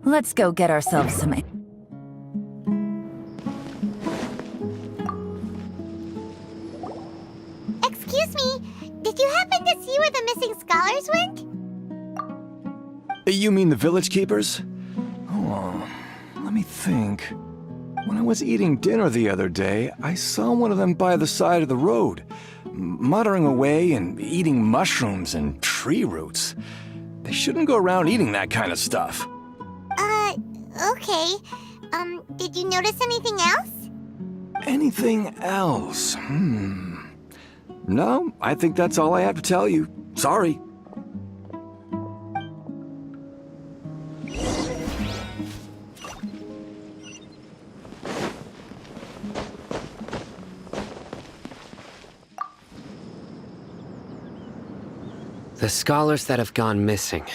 Let's go get ourselves some... Excuse me, did you happen to see where the missing scholars went? You mean the village keepers? Oh, let me think. When I was eating dinner the other day, I saw one of them by the side of the road, muttering away and eating mushrooms and tree roots. They shouldn't go around eating that kind of stuff. Okay. Did you notice anything else? Anything else? No, I think that's all I have to tell you. Sorry. The scholars that have gone missing.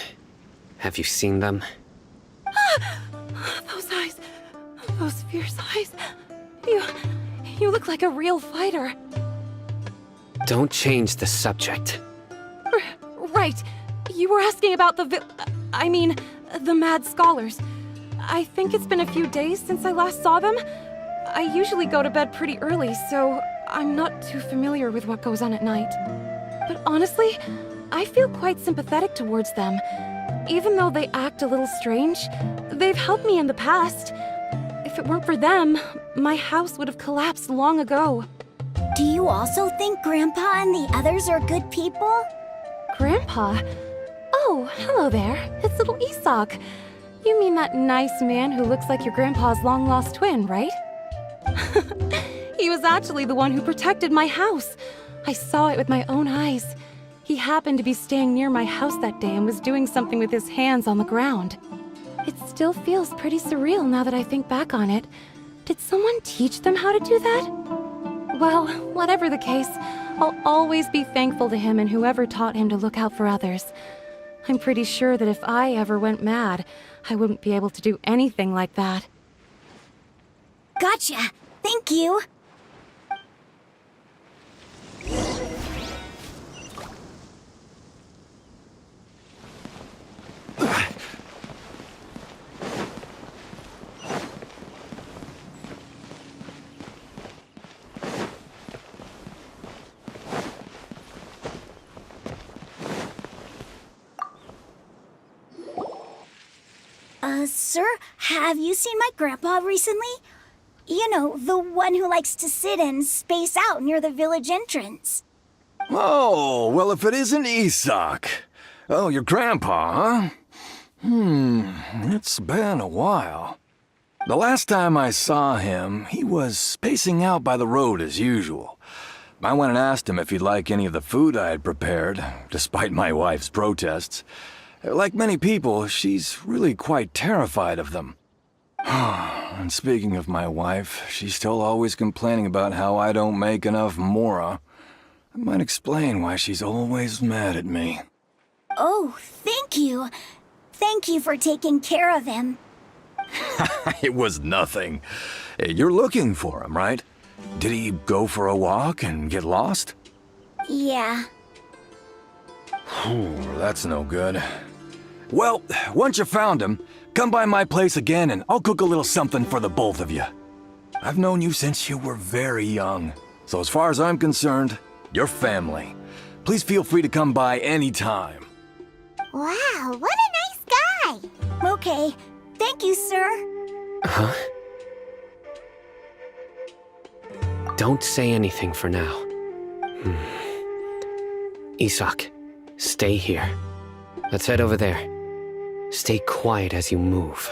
Have you seen them? Those eyes. Those fierce eyes. You look like a real fighter. Don't change the subject. Right. You were asking about the the mad scholars. I think it's been a few days since I last saw them. I usually go to bed pretty early, so I'm not too familiar with what goes on at night. But honestly, I feel quite sympathetic towards them. Even though they act a little strange, they've helped me in the past. If it weren't for them, my house would have collapsed long ago. Do you also think Grandpa and the others are good people? Grandpa? Oh, hello there. It's little Isak. You mean that nice man who looks like your grandpa's long-lost twin, right? He was actually the one who protected my house. I saw it with my own eyes. He happened to be staying near my house that day and was doing something with his hands on the ground. It still feels pretty surreal now that I think back on it. Did someone teach them how to do that? Well, whatever the case, I'll always be thankful to him and whoever taught him to look out for others. I'm pretty sure that if I ever went mad, I wouldn't be able to do anything like that. Gotcha. Thank you. Sir, have you seen my grandpa recently? You know, the one who likes to sit and space out near the village entrance. Oh, well, if it isn't Isak. Oh, your grandpa, huh? It's been a while. The last time I saw him, he was spacing out by the road as usual. I went and asked him if he'd like any of the food I had prepared, despite my wife's protests. Like many people, she's really quite terrified of them. And speaking of my wife, she's still always complaining about how I don't make enough mora. That might explain why she's always mad at me. Oh, thank you. Thank you for taking care of him. It was nothing. You're looking for him, right? Did he go for a walk and get lost? Yeah. That's no good. Well, once you found him, come by my place again and I'll cook a little something for the both of you. I've known you since you were very young, so as far as I'm concerned, you're family. Please feel free to come by anytime. Wow, what a nice guy. Okay, thank you, sir. Huh? Don't say anything for now. Isak, stay here. Let's head over there. Stay quiet as you move.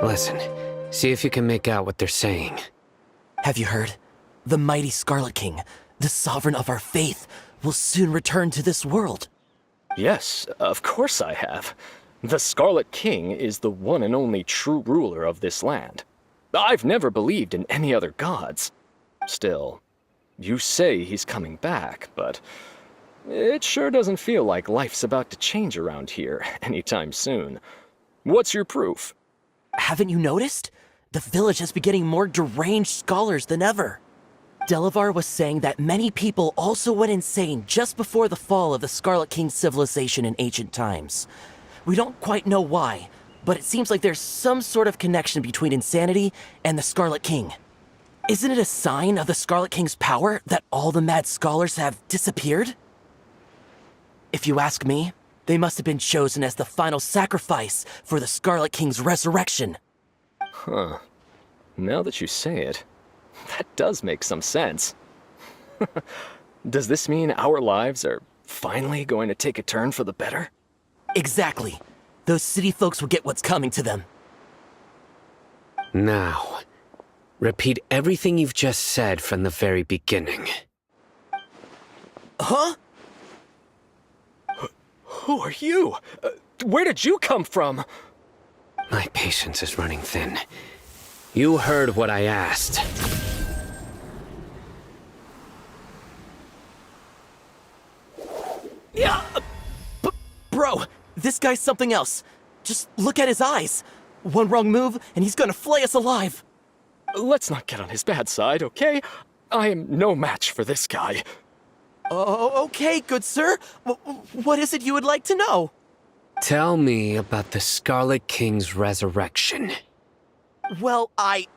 Listen, see if you can make out what they're saying. Have you heard? The mighty Scarlet King, the sovereign of our faith, will soon return to this world. Yes, of course I have. The Scarlet King is the one and only true ruler of this land. I've never believed in any other gods. Still, you say he's coming back, but it sure doesn't feel like life's about to change around here anytime soon. What's your proof? Haven't you noticed? The village has been getting more deranged scholars than ever. Delavar was saying that many people also went insane just before the fall of the Scarlet King's civilization in ancient times. We don't quite know why, but it seems like there's some sort of connection between insanity and the Scarlet King. Isn't it a sign of the Scarlet King's power that all the mad scholars have disappeared? If you ask me, they must have been chosen as the final sacrifice for the Scarlet King's resurrection. Huh. Now that you say it, that does make some sense. Does this mean our lives are finally going to take a turn for the better? Exactly. Those city folks will get what's coming to them. Now, repeat everything you've just said from the very beginning. Huh? Who are you? Where did you come from? My patience is running thin. You heard what I asked. Yeah, bro, this guy's something else. Just look at his eyes. One wrong move, and he's gonna flay us alive. Let's not get on his bad side, okay? I am no match for this guy. Oh, okay, good sir. What is it you would like to know? Tell me about the Scarlet King's resurrection. Well, I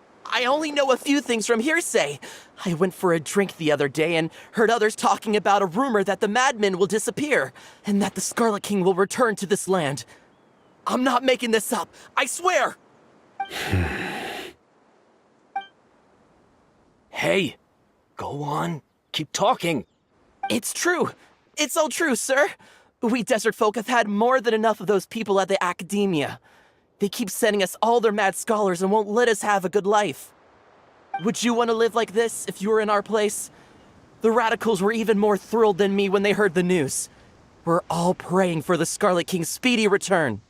only know a few things from hearsay. I went for a drink the other day and heard others talking about a rumor that the madmen will disappear and that the Scarlet King will return to this land. I'm not making this up, I swear! Hey, go on. Keep talking. It's true. It's all true, sir. We desert folk have had more than enough of those people at the academia. They keep sending us all their mad scholars and won't let us have a good life. Would you want to live like this if you were in our place? The radicals were even more thrilled than me when they heard the news. We're all praying for the Scarlet King's speedy return.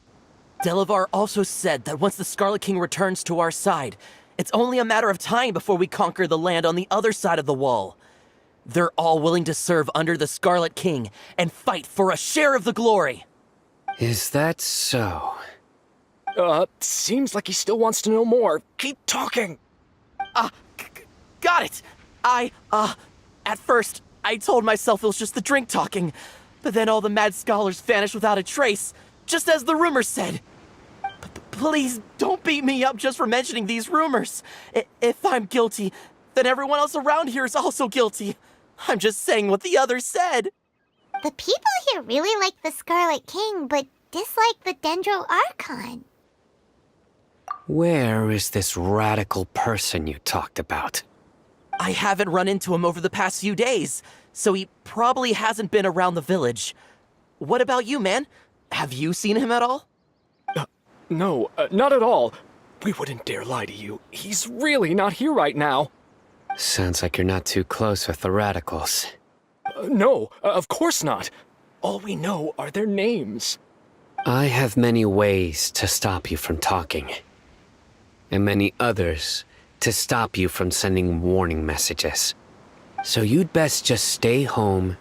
Delavar also said that once the Scarlet King returns to our side, it's only a matter of time before we conquer the land on the other side of the wall. They're all willing to serve under the Scarlet King and fight for a share of the glory. Is that so? Seems like he still wants to know more. Keep talking. Got it. At first, I told myself it was just the drink talking, but then all the mad scholars vanished without a trace, just as the rumors said. Please don't beat me up just for mentioning these rumors. If I'm guilty, then everyone else around here is also guilty. I'm just saying what the others said. The people here really like the Scarlet King, but dislike the Dendro Archon. Where is this radical person you talked about? I haven't run into him over the past few days, so he probably hasn't been around the village. What about you, man? Have you seen him at all? No, not at all. We wouldn't dare lie to you. He's really not here right now. Sounds like you're not too close with the radicals. No, of course not. All we know are their names. I have many ways to stop you from talking. And many others to stop you from sending warning messages. So you'd best just stay home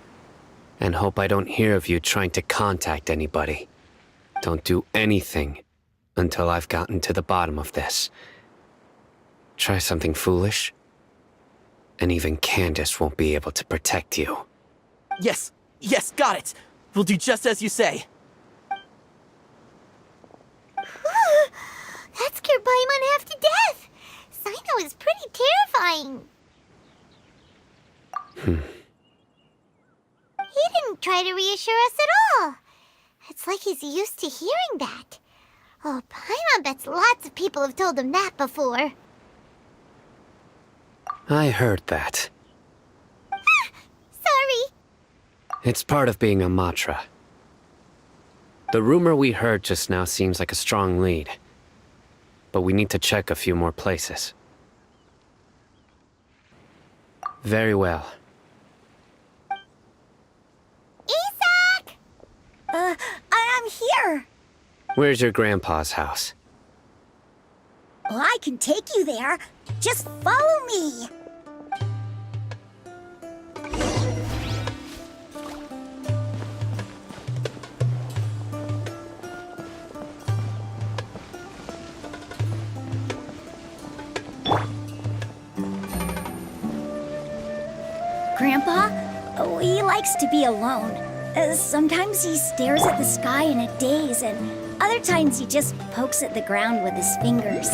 and hope I don't hear of you trying to contact anybody. Don't do anything until I've gotten to the bottom of this. Try something foolish, and even Candace won't be able to protect you. Yes, got it. We'll do just as you say. That scared Paimon half to death. Sino is pretty terrifying. He didn't try to reassure us at all. It's like he's used to hearing that. Oh, Paimon bets lots of people have told him that before. I heard that. Sorry. It's part of being a Matra. The rumor we heard just now seems like a strong lead. but we need to check a few more places. Very well. Isak! I'm here. Where's your grandpa's house? Well, I can take you there. Just follow me. Grandpa, he likes to be alone. Sometimes he stares at the sky in a daze, and other times he just pokes at the ground with his fingers.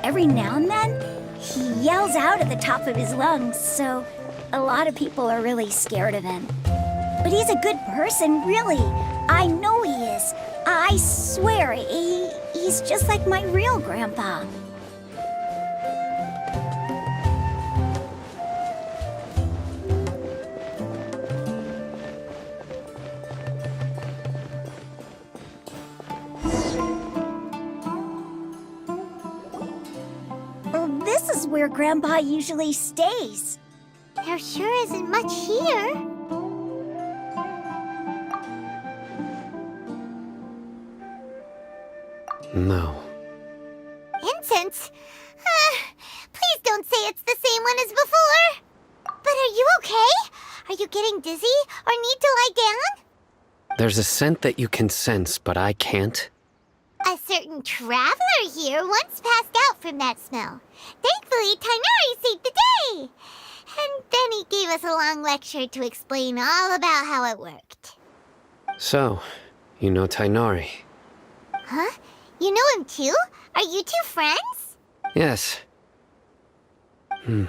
Every now and then, he yells out at the top of his lungs, so a lot of people are really scared of him. But he's a good person, really. I know he is. I swear, he's just like my real grandpa. This is where Grandpa usually stays. There sure isn't much here. No. Incense? Please don't say it's the same one as before. But are you okay? Are you getting dizzy or need to lie down? There's a scent that you can sense, but I can't. A certain traveler here once passed out from that smell. Thankfully, Tighnari saved the day. And then he gave us a long lecture to explain all about how it worked. So, you know Tighnari? Huh? You know him too? Are you two friends? Yes. Now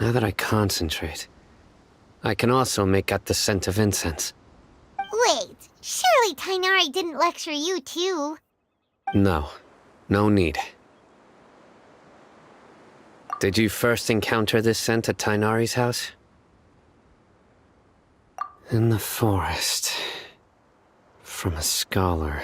that I concentrate, I can also make out the scent of incense. Wait, surely Tighnari didn't lecture you too? No. No need. Did you first encounter this scent at Tighnari's house? In the forest. From a scholar.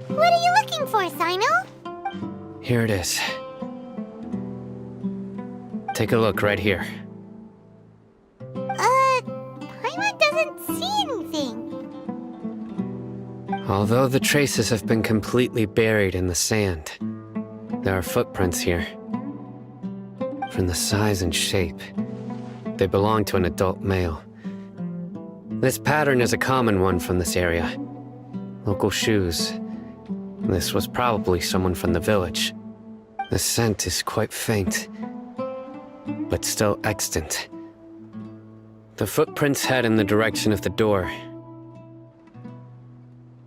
What are you looking for, Sino? Here it is. Take a look right here. Paimon doesn't see anything. Although the traces have been completely buried in the sand, there are footprints here. From the size and shape, they belong to an adult male. This pattern is a common one from this area. Local shoes. This was probably someone from the village. The scent is quite faint, but still extant. The footprints head in the direction of the door.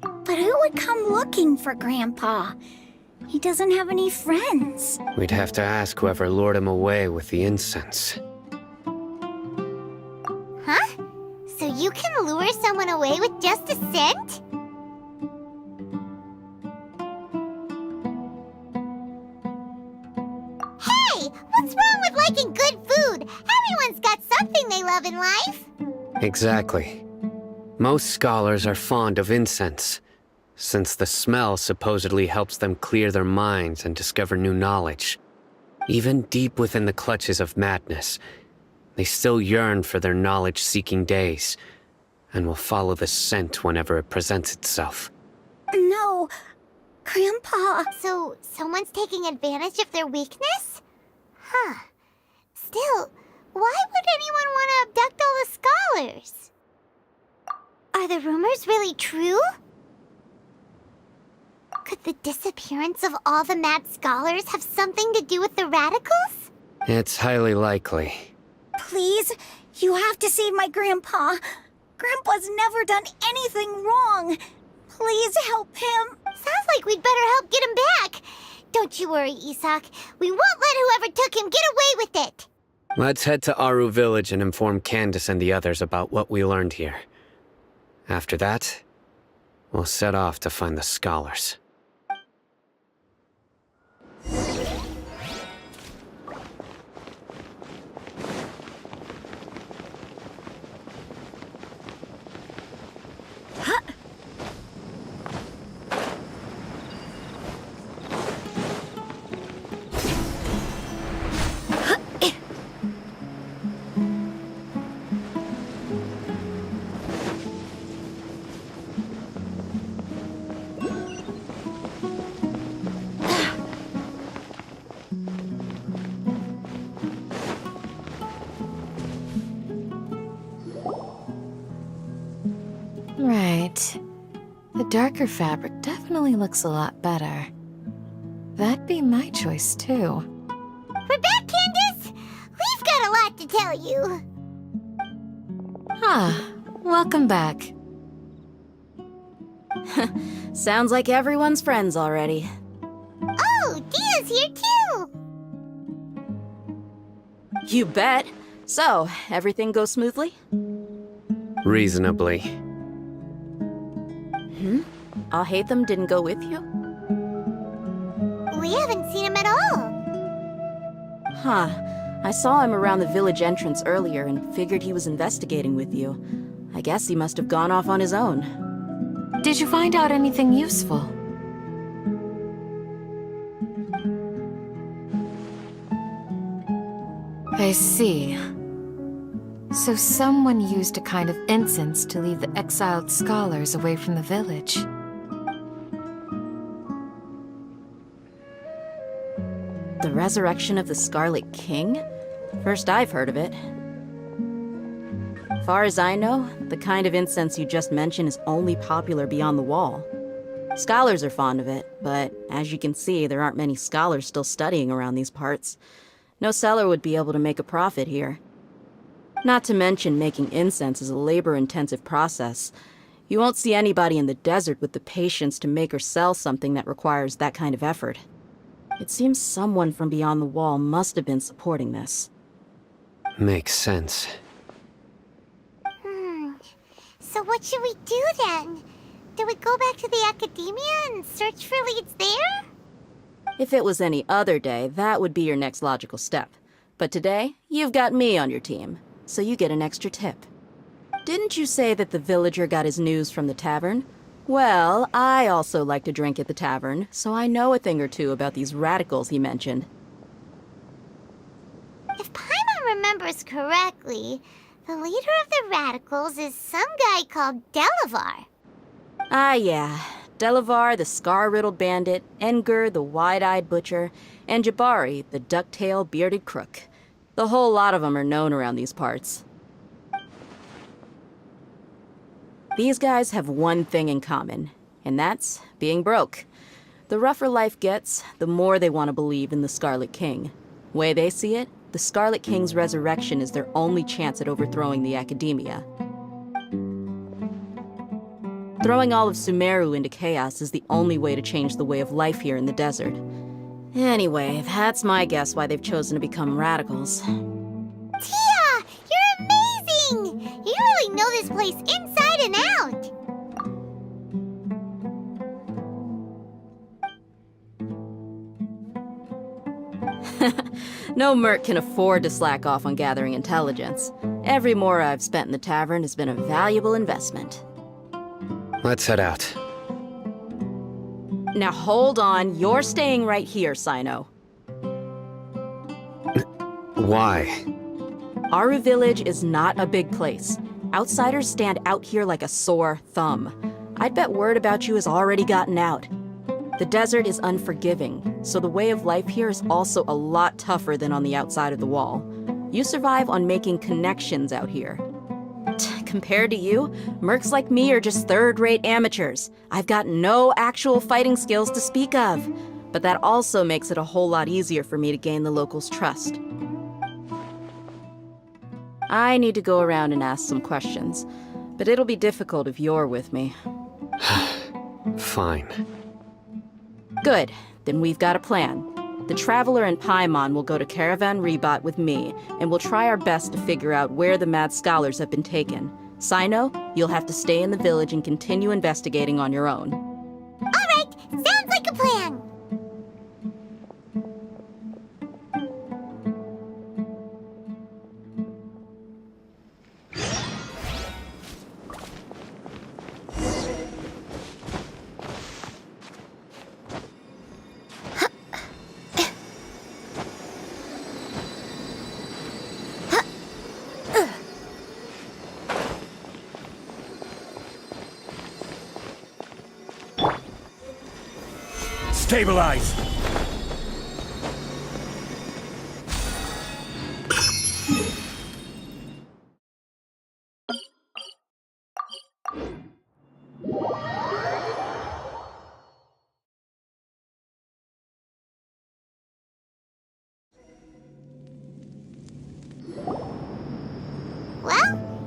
But who would come looking for Grandpa? He doesn't have any friends. We'd have to ask whoever lured him away with the incense. Huh? So you can lure someone away with just a scent? Hey! What's wrong with liking good food? Everyone's got something they love in life. Exactly. Most scholars are fond of incense, since the smell supposedly helps them clear their minds and discover new knowledge. Even deep within the clutches of madness, they still yearn for their knowledge-seeking days, and will follow the scent whenever it presents itself. No, Grandpa. So, someone's taking advantage of their weakness? Huh. Still, why would anyone want to abduct all the scholars? Are the rumors really true? Could the disappearance of all the mad scholars have something to do with the radicals? It's highly likely. Please, you have to save my Grandpa. Grandpa's never done anything wrong. Please help him. Sounds like we'd better help get him back. Don't you worry, Isak. We won't let whoever took him get away with it. Let's head to Aru Village and inform Candace and the others about what we learned here. After that, we'll set off to find the scholars. Right. The darker fabric definitely looks a lot better. That'd be my choice, too. We're back, Candace! We've got a lot to tell you. Ah, welcome back. Sounds like everyone's friends already. Oh, Dia's here too! You bet. So, everything goes smoothly? Reasonably. Alhaitham didn't go with you? We haven't seen him at all. Huh. I saw him around the village entrance earlier and figured he was investigating with you. I guess he must have gone off on his own. Did you find out anything useful? I see. So someone used a kind of incense to lead the exiled scholars away from the village. The resurrection of the Scarlet King? First I've heard of it. Far as I know, the kind of incense you just mentioned is only popular beyond the wall. Scholars are fond of it, but as you can see, there aren't many scholars still studying around these parts. No seller would be able to make a profit here. Not to mention making incense is a labor-intensive process. You won't see anybody in the desert with the patience to make or sell something that requires that kind of effort. It seems someone from beyond the wall must have been supporting this. Makes sense. So what should we do then? Do we go back to the academia and search for leads there? If it was any other day, that would be your next logical step. But today, you've got me on your team, so you get an extra tip. Didn't you say that the villager got his news from the tavern? Well, I also like to drink at the tavern, so I know a thing or two about these radicals he mentioned. If Paimon remembers correctly, the leader of the radicals is some guy called Delavar. Ah, yeah. Delavar, the scar-riddled bandit, Engur, the wide-eyed butcher, and Jabari, the duck-tailed bearded crook. The whole lot of them are known around these parts. These guys have one thing in common, and that's being broke. The rougher life gets, the more they want to believe in the Scarlet King. Way they see it, the Scarlet King's resurrection is their only chance at overthrowing the academia. Throwing all of Sumeru into chaos is the only way to change the way of life here in the desert. Anyway, that's my guess why they've chosen to become radicals. Tia! You're amazing! You really know this place inside and out! No merc can afford to slack off on gathering intelligence. Every mora I've spent in the tavern has been a valuable investment. Let's head out. Now hold on, you're staying right here, Sino. Why? Aru Village is not a big place. Outsiders stand out here like a sore thumb. I'd bet word about you has already gotten out. The desert is unforgiving, so the way of life here is also a lot tougher than on the outside of the wall. You survive on making connections out here. Compared to you, mercs like me are just third-rate amateurs. I've got no actual fighting skills to speak of. But that also makes it a whole lot easier for me to gain the locals' trust. I need to go around and ask some questions, but it'll be difficult if you're with me. Fine. Good, then we've got a plan. The Traveler and Paimon will go to Caravan Rebot with me, and we'll try our best to figure out where the Mad Scholars have been taken. Sino, you'll have to stay in the village and continue investigating on your own. Alright, sounds like a plan. Stabilize! Well,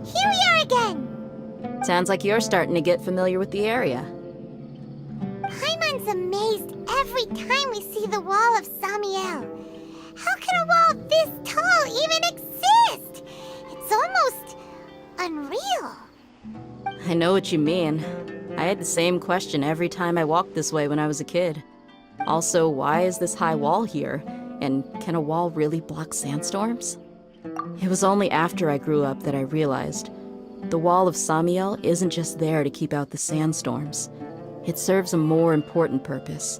here we are again. Sounds like you're starting to get familiar with the area. Paimon's amazed every time we see the wall of Samiel. How can a wall this tall even exist? It's almost unreal. I know what you mean. I had the same question every time I walked this way when I was a kid. Also, why is this high wall here? And can a wall really block sandstorms? It was only after I grew up that I realized the wall of Samiel isn't just there to keep out the sandstorms. It serves a more important purpose,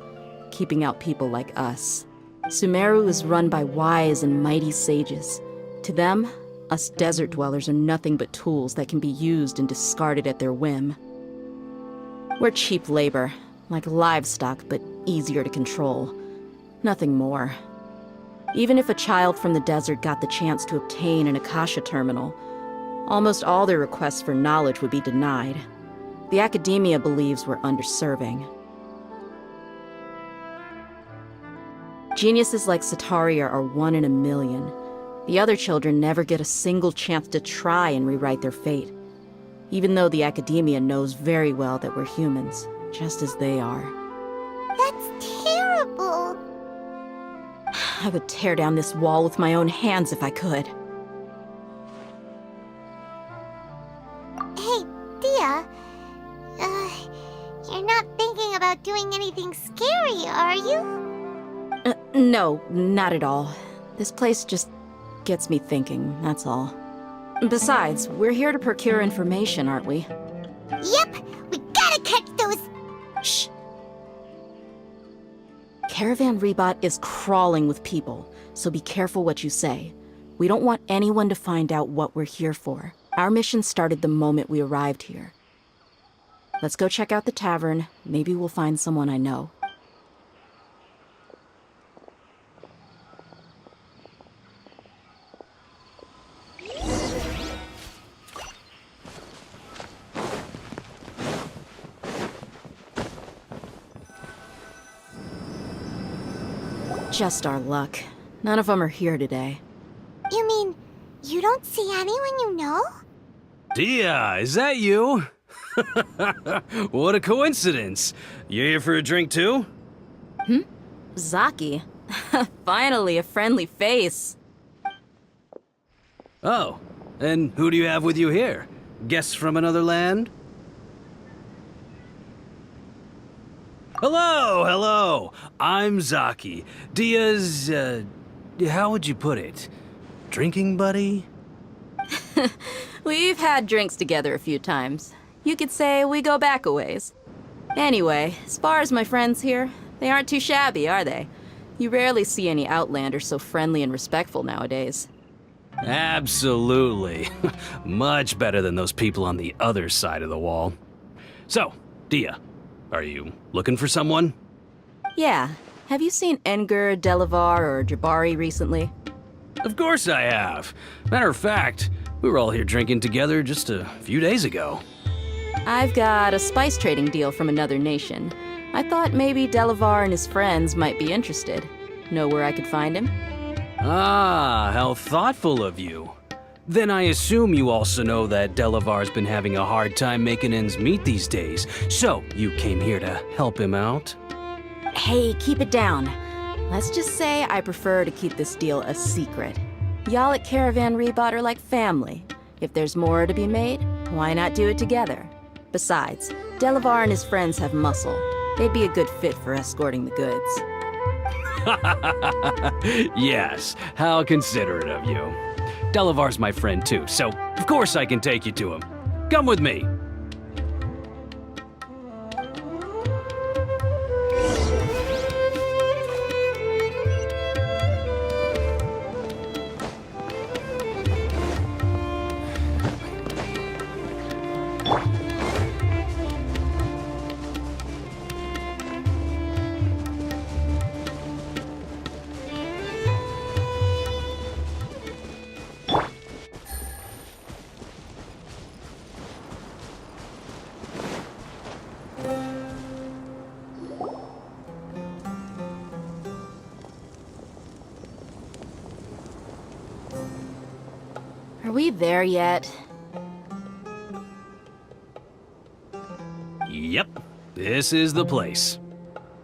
keeping out people like us. Sumeru is run by wise and mighty sages. To them, us desert dwellers are nothing but tools that can be used and discarded at their whim. We're cheap labor, like livestock, but easier to control. Nothing more. Even if a child from the desert got the chance to obtain an Akasha terminal, almost all their requests for knowledge would be denied. The academia believes we're underserving. Geniuses like Sataria are one in a million. The other children never get a single chance to try and rewrite their fate, even though the academia knows very well that we're humans, just as they are. That's terrible. I would tear down this wall with my own hands if I could. Hey, Dia. You're not thinking about doing anything scary, are you? No, not at all. This place just gets me thinking, that's all. Besides, we're here to procure information, aren't we? Yep, we gotta catch those. Shh. Caravan Rebot is crawling with people, so be careful what you say. We don't want anyone to find out what we're here for. Our mission started the moment we arrived here. Let's go check out the tavern. Maybe we'll find someone I know. Just our luck. None of them are here today. You mean, you don't see anyone you know? Dia, is that you? What a coincidence. You here for a drink too? Zaki. Finally, a friendly face. Oh, and who do you have with you here? Guests from another land? Hello, hello. I'm Zaki. Dia's, how would you put it? Drinking buddy? We've had drinks together a few times. You could say we go back a ways. Anyway, as far as my friends here, they aren't too shabby, are they? You rarely see any Outlanders so friendly and respectful nowadays. Absolutely. Much better than those people on the other side of the wall. So, Dia, are you looking for someone? Yeah. Have you seen Enger, Delavar, or Jabari recently? Of course I have. Matter of fact, we were all here drinking together just a few days ago. I've got a spice trading deal from another nation. I thought maybe Delavar and his friends might be interested. Know where I could find him? Ah, how thoughtful of you. Then I assume you also know that Delavar's been having a hard time making ends meet these days, so you came here to help him out? Hey, keep it down. Let's just say I prefer to keep this deal a secret. Y'all at Caravan Rebot are like family. If there's more to be made, why not do it together? Besides, Delavar and his friends have muscle. They'd be a good fit for escorting the goods. Yes, how considerate of you. Delavar's my friend too, so of course I can take you to him. Come with me. Are we there yet? Yep, this is the place.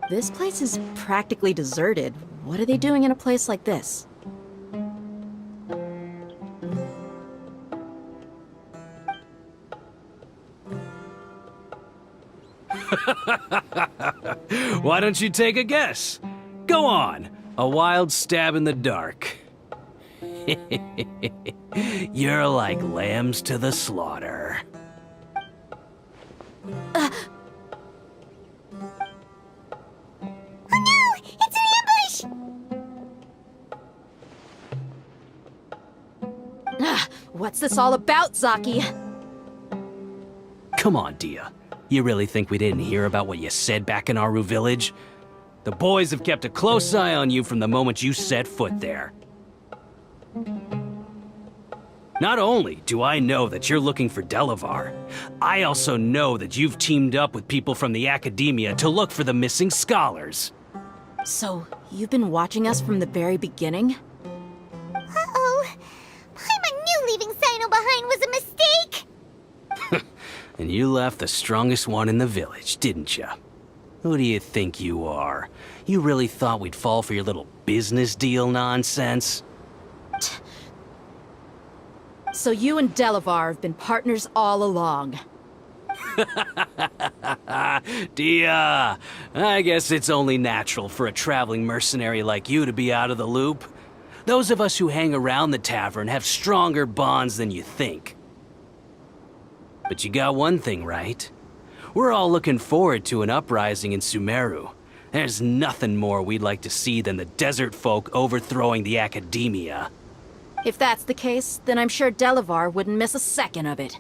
This place is practically deserted. What are they doing in a place like this? Why don't you take a guess? Go on, a wild stab in the dark. You're like lambs to the slaughter. Oh no! It's an ambush! What's this all about, Zaki? Come on, Dia. You really think we didn't hear about what you said back in Aru village? The boys have kept a close eye on you from the moment you set foot there. Not only do I know that you're looking for Delavar, I also know that you've teamed up with people from the Academia to look for the missing scholars. So, you've been watching us from the very beginning? Uh-oh. Paimon knew leaving Sino behind was a mistake! And you left the strongest one in the village, didn't you? Who do you think you are? You really thought we'd fall for your little business deal nonsense? So you and Delavar have been partners all along. Dia, I guess it's only natural for a traveling mercenary like you to be out of the loop. Those of us who hang around the tavern have stronger bonds than you think. But you got one thing right. We're all looking forward to an uprising in Sumeru. There's nothing more we'd like to see than the desert folk overthrowing the Academia. If that's the case, then I'm sure Delavar wouldn't miss a second of it.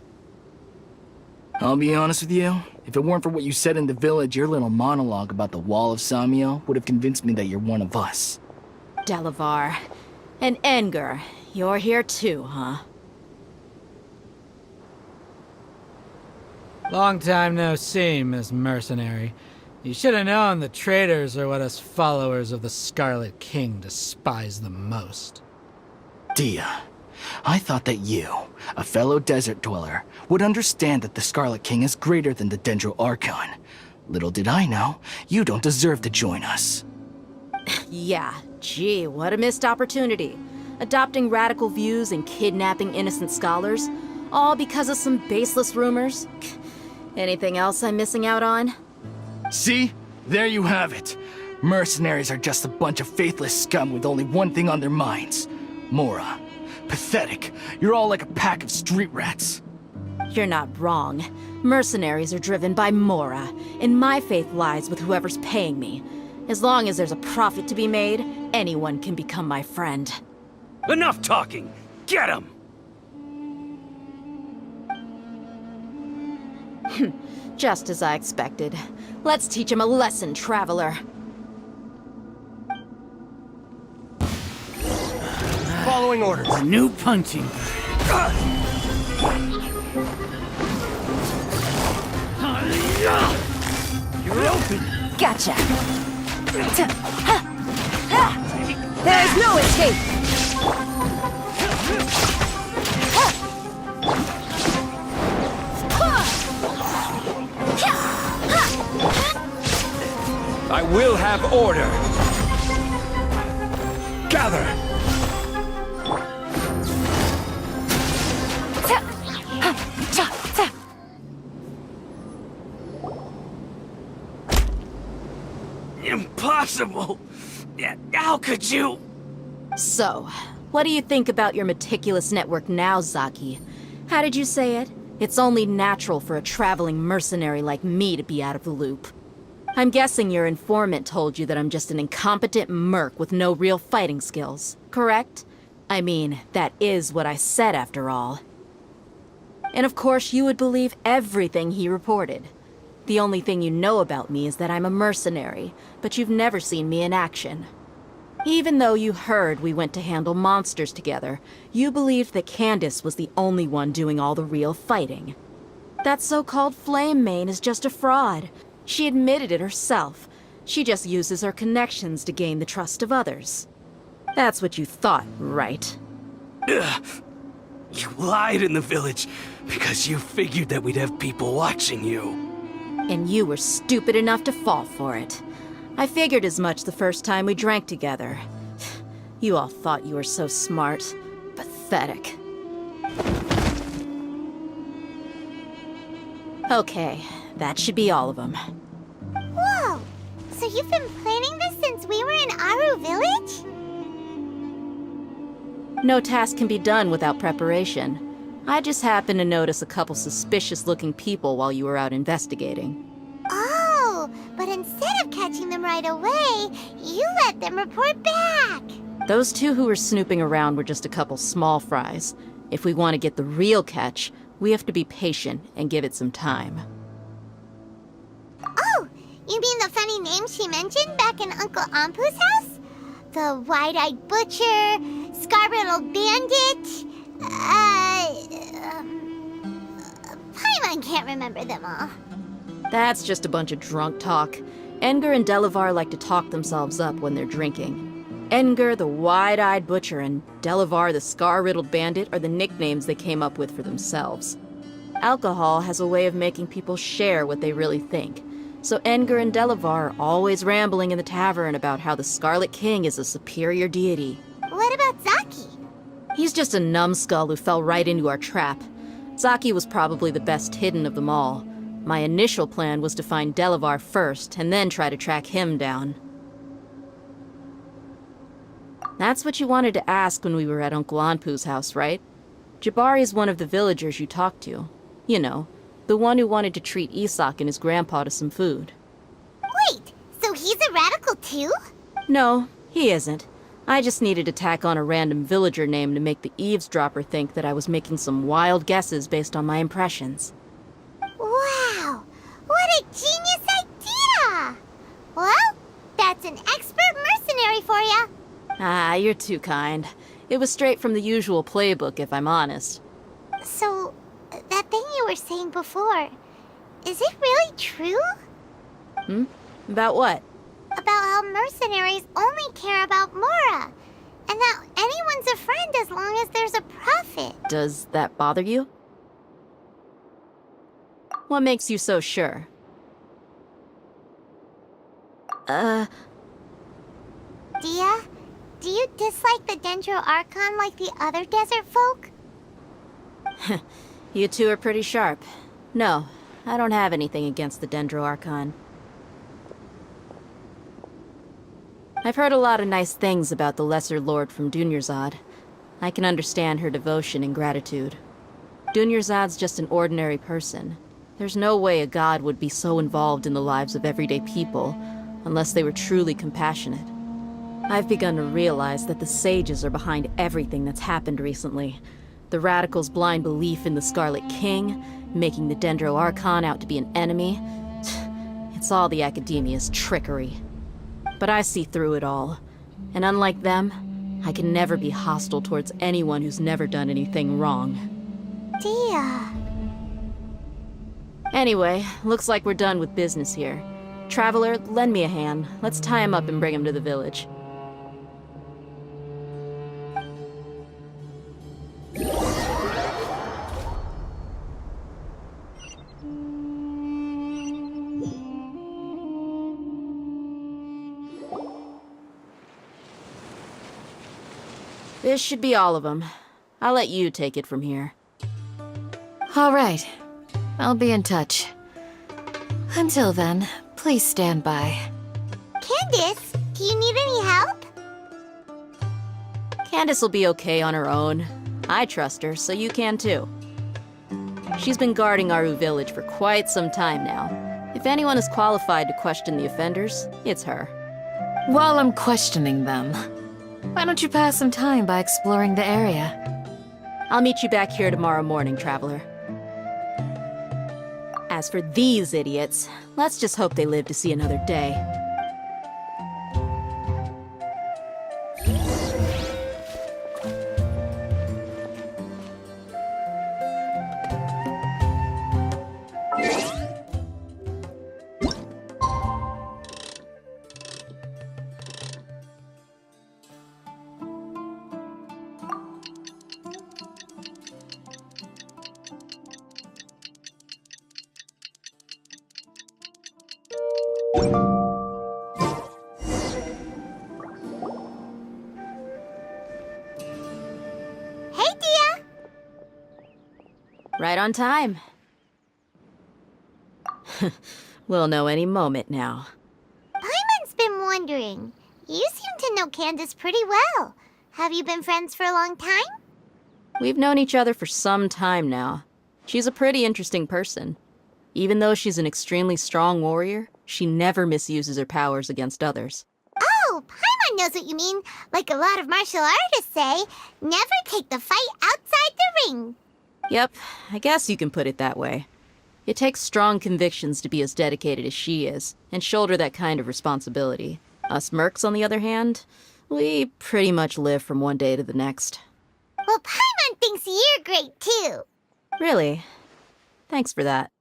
I'll be honest with you, if it weren't for what you said in the village, your little monologue about the Wall of Samiel would have convinced me that you're one of us. Delavar. And Enger, you're here too, huh? Long time no see, Miss Mercenary. You should have known the traitors are what us followers of the Scarlet King despise the most. Dia, I thought that you, a fellow desert dweller, would understand that the Scarlet King is greater than the Dendro Archon. Little did I know, you don't deserve to join us. Yeah, gee, what a missed opportunity. Adopting radical views and kidnapping innocent scholars, all because of some baseless rumors. Anything else I'm missing out on? See? There you have it. Mercenaries are just a bunch of faithless scum with only one thing on their minds. Mora. Pathetic. You're all like a pack of street rats. You're not wrong. Mercenaries are driven by Mora, and my faith lies with whoever's paying me. As long as there's a profit to be made, anyone can become my friend. Enough talking! Get him! Just as I expected. Let's teach him a lesson, traveler. Following orders. A new punching. You're open. Gotcha. There's no escape. I will have order. Gather. Impossible! Yeah, how could you? So, what do you think about your meticulous network now, Zaki? How did you say it? It's only natural for a traveling mercenary like me to be out of the loop. I'm guessing your informant told you that I'm just an incompetent merc with no real fighting skills, correct? I mean, that is what I said after all. And of course you would believe everything he reported. The only thing you know about me is that I'm a mercenary, but you've never seen me in action. Even though you heard we went to handle monsters together, you believed that Candace was the only one doing all the real fighting. That so-called Flame Mane is just a fraud. She admitted it herself. She just uses her connections to gain the trust of others. That's what you thought, right? Ugh. You lied in the village because you figured that we'd have people watching you. And you were stupid enough to fall for it. I figured as much the first time we drank together. You all thought you were so smart. Pathetic. Okay, that should be all of them. Whoa! So you've been planning this since we were in Aru Village? No task can be done without preparation. I just happened to notice a couple suspicious-looking people while you were out investigating. Oh, but instead of catching them right away, you let them report back. Those two who were snooping around were just a couple small fries. If we want to get the real catch, we have to be patient and give it some time. Oh, you mean the funny name she mentioned back in Uncle Ampu's house? The wide-eyed butcher, scar-riddled bandit, Paimon can't remember them all. That's just a bunch of drunk talk. Engar and Delavar like to talk themselves up when they're drinking. Engar, the wide-eyed butcher, and Delavar, the scar-riddled bandit, are the nicknames they came up with for themselves. Alcohol has a way of making people share what they really think. So Engar and Delavar are always rambling in the tavern about how the Scarlet King is a superior deity. What about Zaki? He's just a numbskull who fell right into our trap. Zaki was probably the best hidden of them all. My initial plan was to find Delavar first, and then try to track him down. That's what you wanted to ask when we were at Uncle Anpu's house, right? Jabari is one of the villagers you talked to. You know, the one who wanted to treat Isak and his grandpa to some food. Wait, so he's a radical too? No, he isn't. I just needed to tack on a random villager name to make the eavesdropper think that I was making some wild guesses based on my impressions. Wow, what a genius idea! Well, that's an expert mercenary for you. Ah, you're too kind. It was straight from the usual playbook, if I'm honest. So, that thing you were saying before, is it really true? About what? About how mercenaries only care about Mora, and that anyone's a friend as long as there's a profit. Does that bother you? What makes you so sure? Dia, do you dislike the Dendro Archon like the other desert folk? You two are pretty sharp. No, I don't have anything against the Dendro Archon. I've heard a lot of nice things about the Lesser Lord from Dunyarzad. I can understand her devotion and gratitude. Dunyarzad's just an ordinary person. There's no way a god would be so involved in the lives of everyday people, unless they were truly compassionate. I've begun to realize that the sages are behind everything that's happened recently. The radicals' blind belief in the Scarlet King, making the Dendro Archon out to be an enemy. It's all the Academia's trickery. But I see through it all. And unlike them, I can never be hostile towards anyone who's never done anything wrong. Dia. Anyway, looks like we're done with business here. Traveler, lend me a hand. Let's tie him up and bring him to the village. This should be all of them. I'll let you take it from here. All right. I'll be in touch. Until then, please stand by. Candace, do you need any help? Candace will be okay on her own. I trust her, so you can too. She's been guarding Aru village for quite some time now. If anyone is qualified to question the offenders, it's her. While I'm questioning them, why don't you pass some time by exploring the area? I'll meet you back here tomorrow morning, Traveler. As for these idiots, let's just hope they live to see another day. Hey, Dia! Right on time. We'll know any moment now. Paimon's been wondering. You seem to know Candace pretty well. Have you been friends for a long time? We've known each other for some time now. She's a pretty interesting person. Even though she's an extremely strong warrior, she never misuses her powers against others. Oh, Paimon knows what you mean. Like a lot of martial artists say, never take the fight outside the ring. Yep, I guess you can put it that way. It takes strong convictions to be as dedicated as she is, and shoulder that kind of responsibility. Us mercs, on the other hand, we pretty much live from one day to the next. Well, Paimon thinks you're great too. Really? Thanks for that.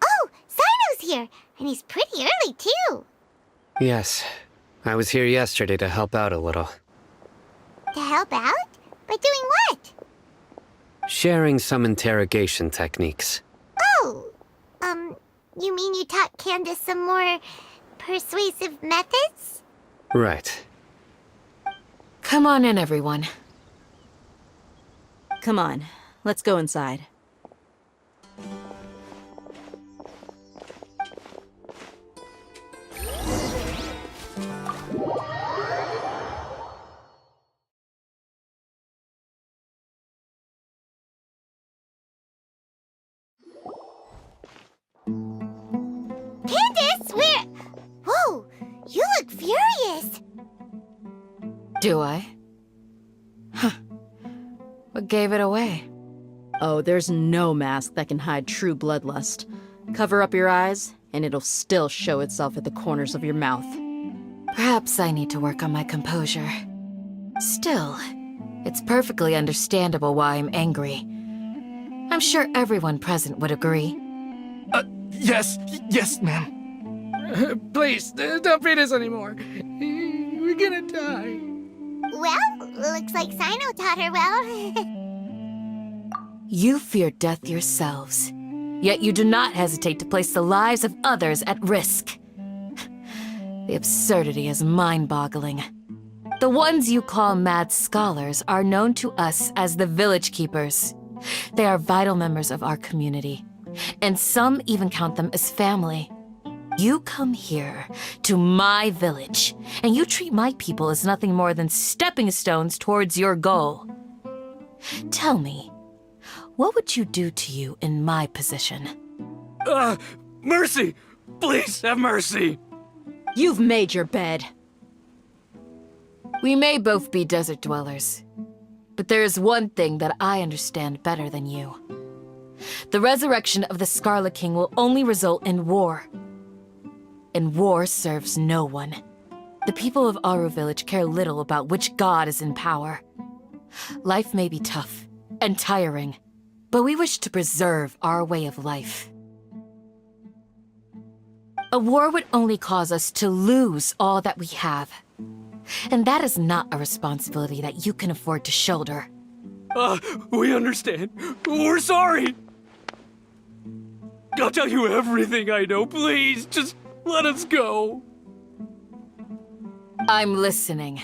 Oh, Sino's here, and he's pretty early too. Yes. I was here yesterday to help out a little. To help out? By doing what? Sharing some interrogation techniques. Oh, you mean you taught Candace some more persuasive methods? Right. Come on in, everyone. Come on, let's go inside. Candace, where? Whoa, you look furious. Do I? Huh. What gave it away? Oh, there's no mask that can hide true bloodlust. Cover up your eyes, and it'll still show itself at the corners of your mouth. Perhaps I need to work on my composure. Still, it's perfectly understandable why I'm angry. I'm sure everyone present would agree. Yes, ma'am. Please, don't beat us anymore. We're gonna die. Well, looks like Sino taught her well. You fear death yourselves, yet you do not hesitate to place the lives of others at risk. The absurdity is mind-boggling. The ones you call mad scholars are known to us as the Village Keepers. They are vital members of our community, and some even count them as family. You come here, to my village, and you treat my people as nothing more than stepping stones towards your goal. Tell me, what would you do to you in my position? Mercy! Please have mercy! You've made your bed. We may both be desert dwellers, but there is one thing that I understand better than you. The resurrection of the Scarlet King will only result in war. And war serves no one. The people of Aru Village care little about which god is in power. Life may be tough and tiring, but we wish to preserve our way of life. A war would only cause us to lose all that we have. And that is not a responsibility that you can afford to shoulder. We understand. We're sorry. I'll tell you everything I know. Please, just let us go. I'm listening.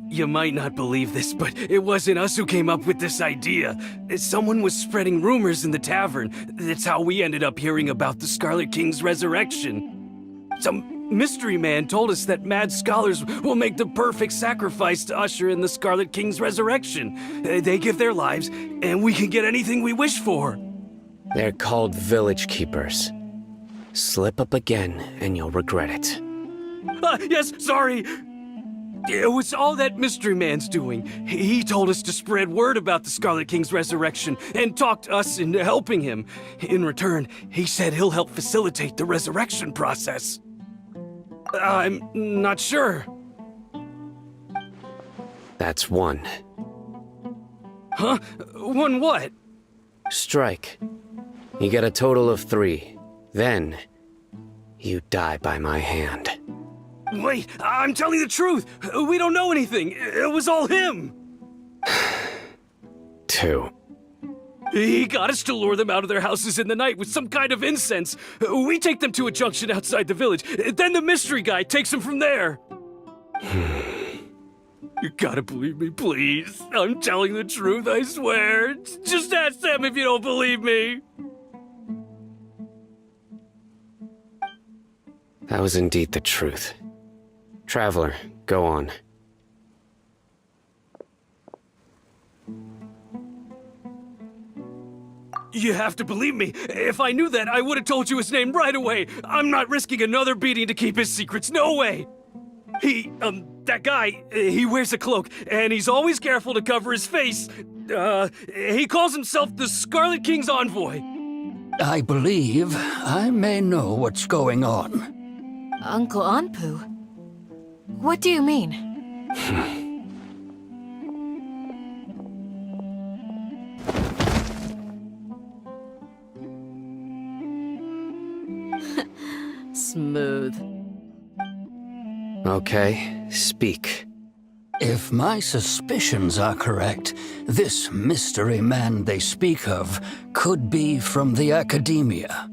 You might not believe this, but it wasn't us who came up with this idea. Someone was spreading rumors in the tavern. That's how we ended up hearing about the Scarlet King's resurrection. Some mystery man told us that mad scholars will make the perfect sacrifice to usher in the Scarlet King's resurrection. They give their lives, and we can get anything we wish for. They're called village keepers. Slip up again, and you'll regret it. Yes, sorry. It was all that mystery man's doing. He told us to spread word about the Scarlet King's resurrection and talked us into helping him. In return, he said he'll help facilitate the resurrection process. I'm not sure. That's one. Huh? One what? Strike. You get a total of 3. Then, you die by my hand. Wait, I'm telling the truth. We don't know anything. It was all him. 2. He got us to lure them out of their houses in the night with some kind of incense. We take them to a junction outside the village. Then the mystery guy takes them from there. You gotta believe me, please. I'm telling the truth, I swear. Just ask them if you don't believe me. That was indeed the truth. Traveler, go on. You have to believe me. If I knew that, I would have told you his name right away. I'm not risking another beating to keep his secrets. No way. That guy, he wears a cloak, and he's always careful to cover his face. He calls himself the Scarlet King's envoy. I believe I may know what's going on. Uncle Anpu? What do you mean? Smooth. Okay, speak. If my suspicions are correct, this mystery man they speak of could be from the Academia.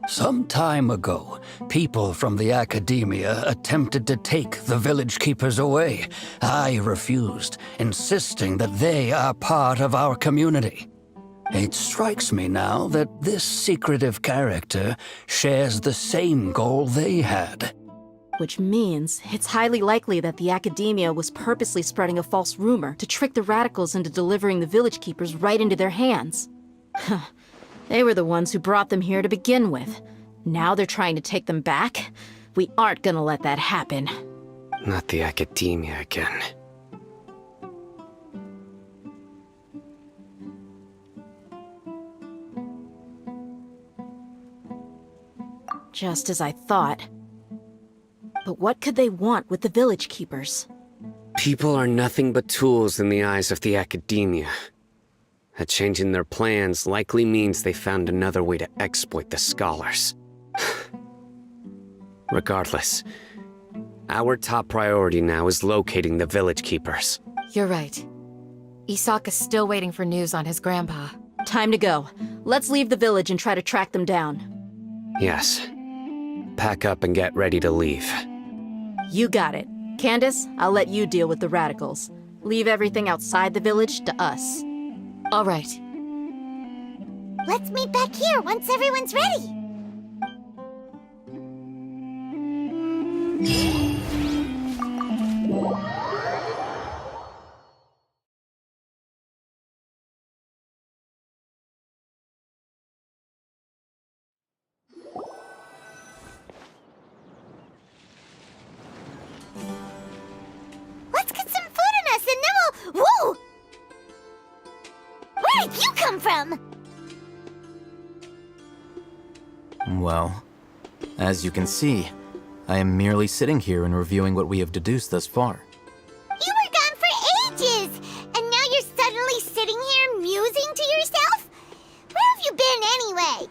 Some time ago, people from the Academia attempted to take the village keepers away. I refused, insisting that they are part of our community. It strikes me now that this secretive character shares the same goal they had. Which means it's highly likely that the Academia was purposely spreading a false rumor to trick the radicals into delivering the village keepers right into their hands. They were the ones who brought them here to begin with. Now they're trying to take them back? We aren't gonna let that happen. Not the Academia again. Just as I thought. But what could they want with the village keepers? People are nothing but tools in the eyes of the Academia. A change in their plans likely means they found another way to exploit the scholars. Regardless, our top priority now is locating the village keepers. You're right. Isak is still waiting for news on his grandpa. Time to go. Let's leave the village and try to track them down. Yes. Pack up and get ready to leave. You got it. Candace, I'll let you deal with the radicals. Leave everything outside the village to us. All right. Let's meet back here once everyone's ready. come from? Well, as you can see, I am merely sitting here and reviewing what we have deduced thus far. You were gone for ages, and now you're suddenly sitting here musing to yourself? Where have you been anyway?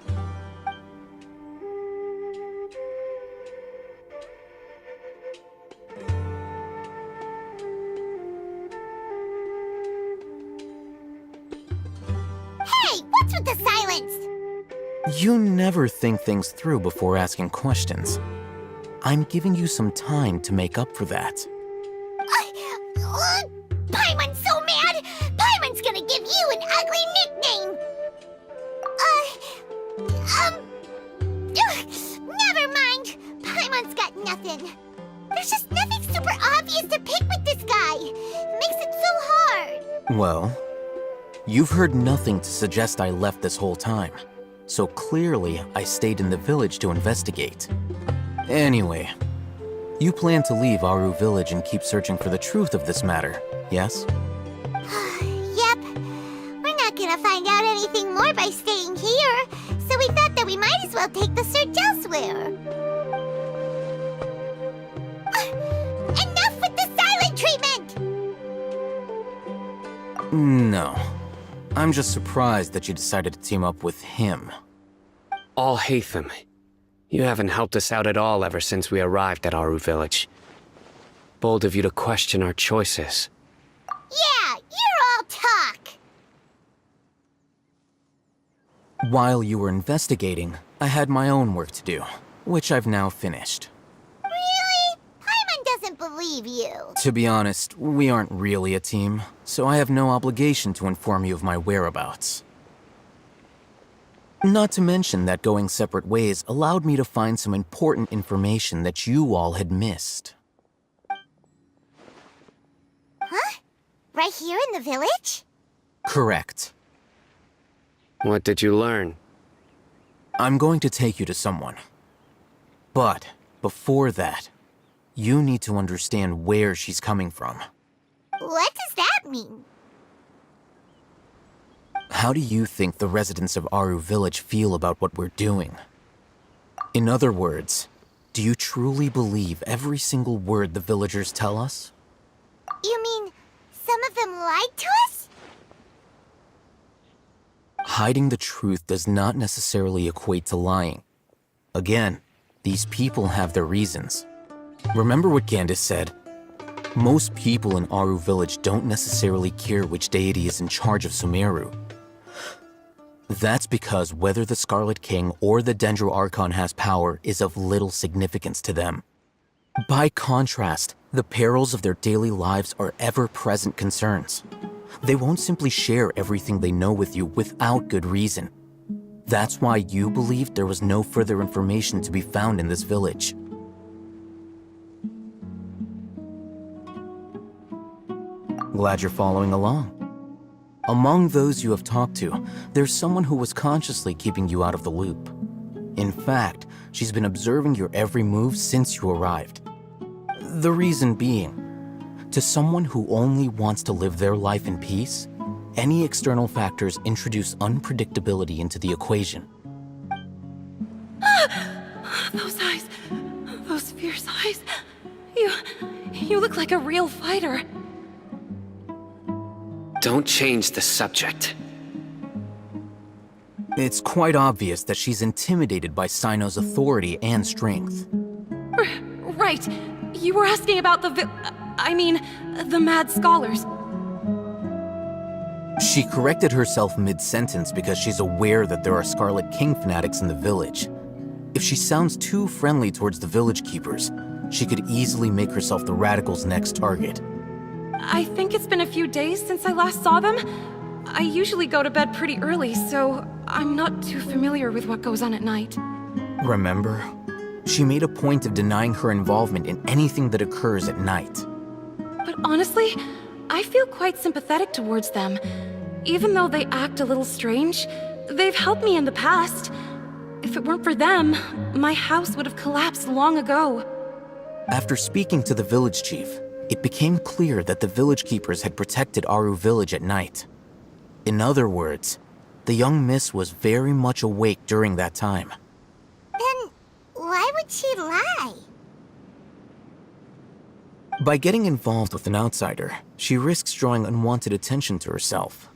Hey, what's with the silence? You never think things through before asking questions. I'm giving you some time to make up for that. Paimon's so mad! Paimon's gonna give you an ugly nickname! Never mind. Paimon's got nothing. There's just nothing super obvious to pick with this guy. It makes it so hard. Well, you've heard nothing to suggest I left this whole time. So clearly, I stayed in the village to investigate. Anyway, you plan to leave Aru Village and keep searching for the truth of this matter, yes? Yep. We're not gonna find out anything more by staying here, so we thought that we might as well take the search elsewhere. Enough with the silent treatment! No. I'm just surprised that you decided to team up with him. Al-Haytham, you haven't helped us out at all ever since we arrived at Aru Village. Bold of you to question our choices. Yeah, you're all talk! While you were investigating, I had my own work to do, which I've now finished. Really? Paimon doesn't believe you. To be honest, we aren't really a team, so I have no obligation to inform you of my whereabouts. Not to mention that going separate ways allowed me to find some important information that you all had missed. Huh? Right here in the village? Correct. What did you learn? I'm going to take you to someone. But before that, you need to understand where she's coming from. What does that mean? How do you think the residents of Aru Village feel about what we're doing? In other words, do you truly believe every single word the villagers tell us? You mean, some of them lied to us? Hiding the truth does not necessarily equate to lying. Again, these people have their reasons. Remember what Gandis said? Most people in Aru Village don't necessarily care which deity is in charge of Sumeru. That's because whether the Scarlet King or the Dendro Archon has power is of little significance to them. By contrast, the perils of their daily lives are ever-present concerns. They won't simply share everything they know with you without good reason. That's why you believed there was no further information to be found in this village. Glad you're following along. Among those you have talked to, there's someone who was consciously keeping you out of the loop. In fact, she's been observing your every move since you arrived. The reason being, to someone who only wants to live their life in peace, any external factors introduce unpredictability into the equation. Those eyes. Those fierce eyes. You look like a real fighter. Don't change the subject. It's quite obvious that she's intimidated by Sino's authority and strength. Right. You were asking about the the mad scholars. She corrected herself mid-sentence because she's aware that there are Scarlet King fanatics in the village. If she sounds too friendly towards the village keepers, she could easily make herself the radicals' next target. I think it's been a few days since I last saw them. I usually go to bed pretty early, so I'm not too familiar with what goes on at night. Remember? She made a point of denying her involvement in anything that occurs at night. But honestly, I feel quite sympathetic towards them. Even though they act a little strange, they've helped me in the past. If it weren't for them, my house would have collapsed long ago. After speaking to the village chief, it became clear that the village keepers had protected Aru Village at night. In other words, The young miss was very much awake during that time. Then why would she lie? By getting involved with an outsider, she risks drawing unwanted attention to herself.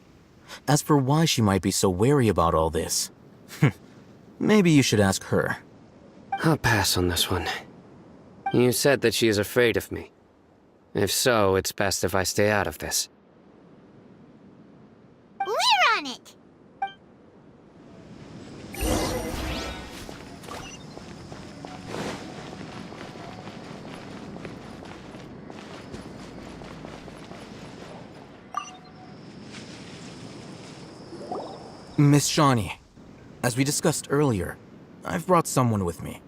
As for why she might be so wary about all this, maybe you should ask her. I'll pass on this one. You said that she is afraid of me. If so, it's best if I stay out of this. We're on it! Miss Shawnee, as we discussed earlier, I've brought someone with me.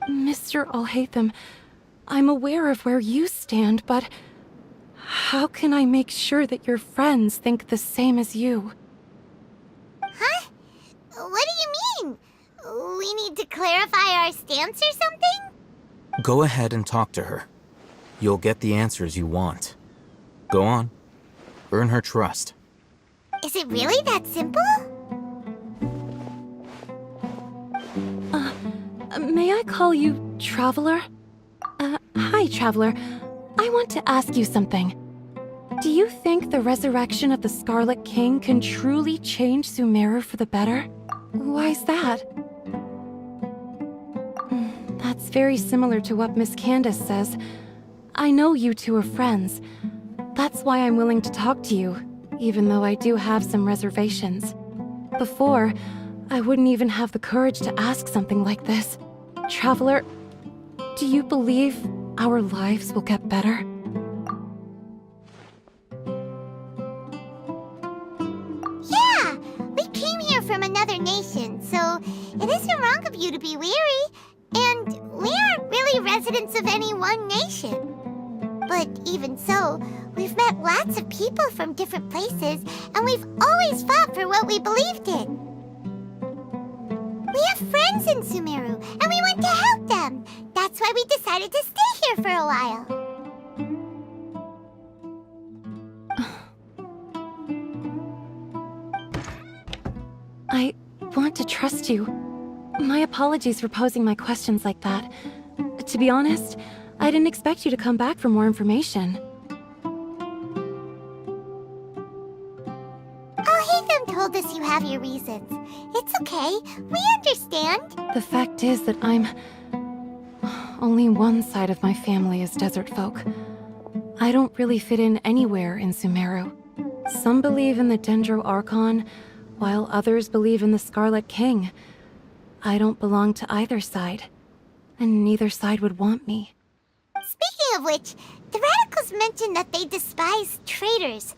Mr. Alhaitham, I'm aware of where you stand, but how can I make sure that your friends think the same as you? Huh? What do you mean? We need to clarify our stance or something? Go ahead and talk to her. You'll get the answers you want. Go on. Earn her trust. Is it really that simple? May I call you Traveler? Hi, Traveler. I want to ask you something. Do you think the resurrection of the Scarlet King can truly change Sumeru for the better? Why's that? That's very similar to what Miss Candace says. I know you two are friends. That's why I'm willing to talk to you, even though I do have some reservations. Before, I wouldn't even have the courage to ask something like this. Traveler, do you believe our lives will get better? Yeah! We came here from another nation, so it isn't wrong of you to be weary. And we aren't really residents of any one nation. But even so, we've met lots of people from different places, and we've always fought for what we believed in. We have friends in Sumeru, and we want to help them. That's why we decided to stay here for a while. I want to trust you. My apologies for posing my questions like that. To be honest, I didn't expect you to come back for more information. Alhaitham told us you have your reasons. It's okay. We understand. The fact is that only one side of my family is desert folk. I don't really fit in anywhere in Sumeru. Some believe in the Dendro Archon, while others believe in the Scarlet King. I don't belong to either side, and neither side would want me. Speaking of which, the radicals mentioned that they despise traitors.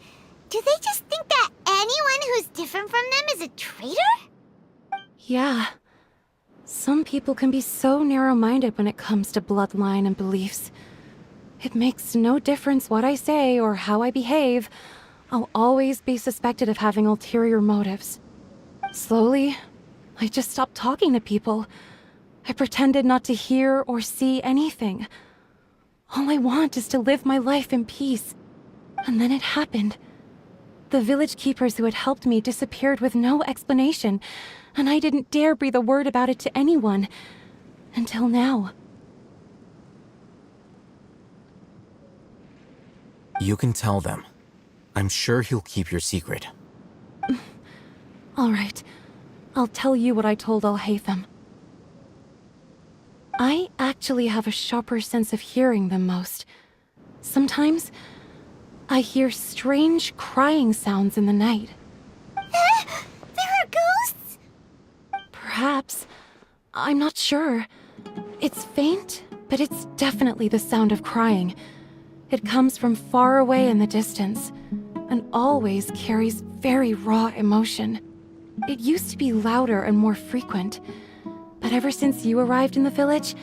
Do they just think that anyone who's different from them is a traitor? Yeah. Some people can be so narrow-minded when it comes to bloodline and beliefs. It makes no difference what I say or how I behave. I'll always be suspected of having ulterior motives. Slowly, I just stopped talking to people. I pretended not to hear or see anything. All I want is to live my life in peace. And then it happened. The village keepers who had helped me disappeared with no explanation, and I didn't dare breathe a word about it to anyone. Until now. You can tell them. I'm sure he'll keep your secret. All right. I'll tell you what I told Alhaitham. I actually have a sharper sense of hearing than most. Sometimes, I hear strange crying sounds in the night. There are ghosts? Perhaps. I'm not sure. It's faint, but it's definitely the sound of crying. It comes from far away in the distance, and always carries very raw emotion. It used to be louder and more frequent, but ever since you arrived in the village,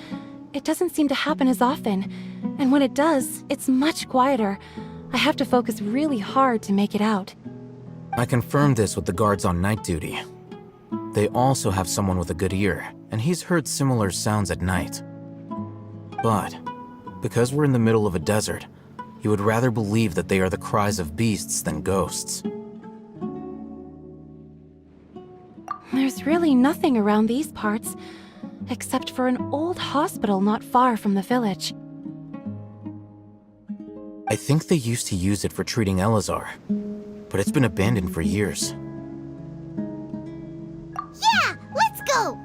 it doesn't seem to happen as often, and when it does, it's much quieter. I have to focus really hard to make it out. I confirmed this with the guards on night duty. They also have someone with a good ear, and he's heard similar sounds at night. But, because we're in the middle of a desert, he would rather believe that they are the cries of beasts than ghosts. There's really nothing around these parts, except for an old hospital not far from the village. I think they used to use it for treating Elazar, but it's been abandoned for years. Yeah, let's go!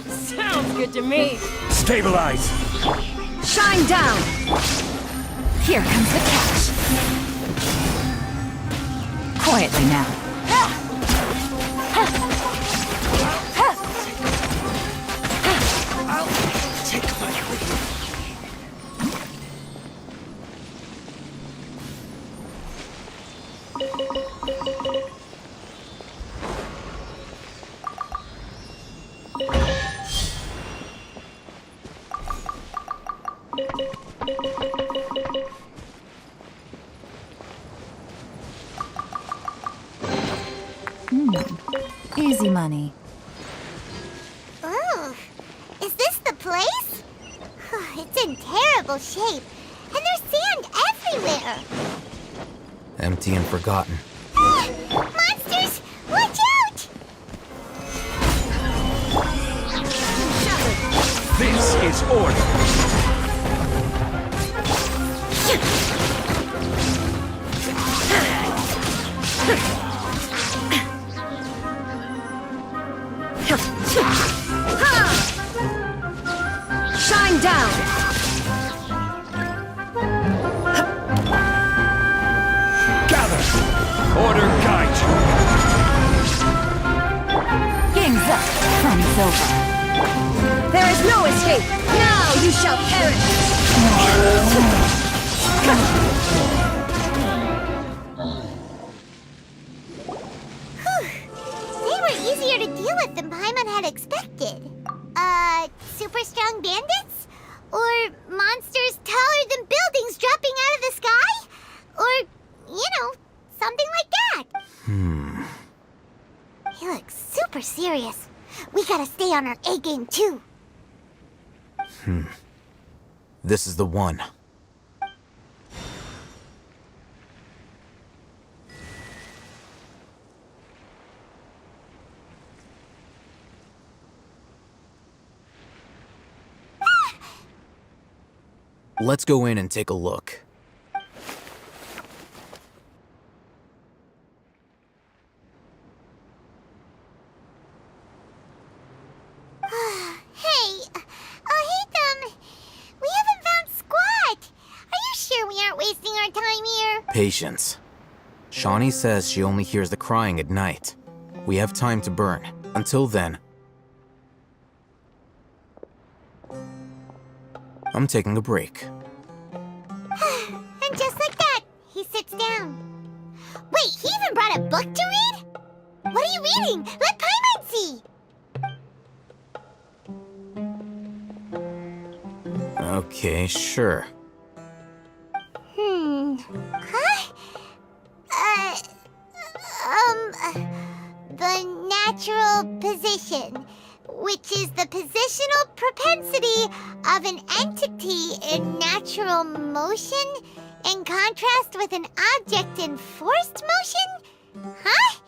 Sounds good to me. Stabilize! Shine down! Here comes the catch. Quietly now. Easy money. Ooh, is this the place? It's in terrible shape, and there's sand everywhere. Empty and forgotten. Monsters, watch out! This is order! Shine down! Gather! Order guide you! Game's up. Fun's over. There is no escape! Now you shall perish! They were easier to deal with than Paimon had expected. Super strong bandits? Or monsters taller than buildings dropping out of the sky? Or, something like that. He looks super serious. We gotta stay on our A game too. This is the one. Let's go in and take a look. Hey, Hatham, we haven't found squat. Are you sure we aren't wasting our time here? Patience. Shawnee says she only hears the crying at night. We have time to burn. Until then, I'm taking a break. And just like that, he sits down. Wait, he even brought a book to read? What are you reading? Let Paimon see! Okay, sure. Huh? The natural position, which is the positional propensity of an entity in natural motion in contrast with an object in forced motion? Huh?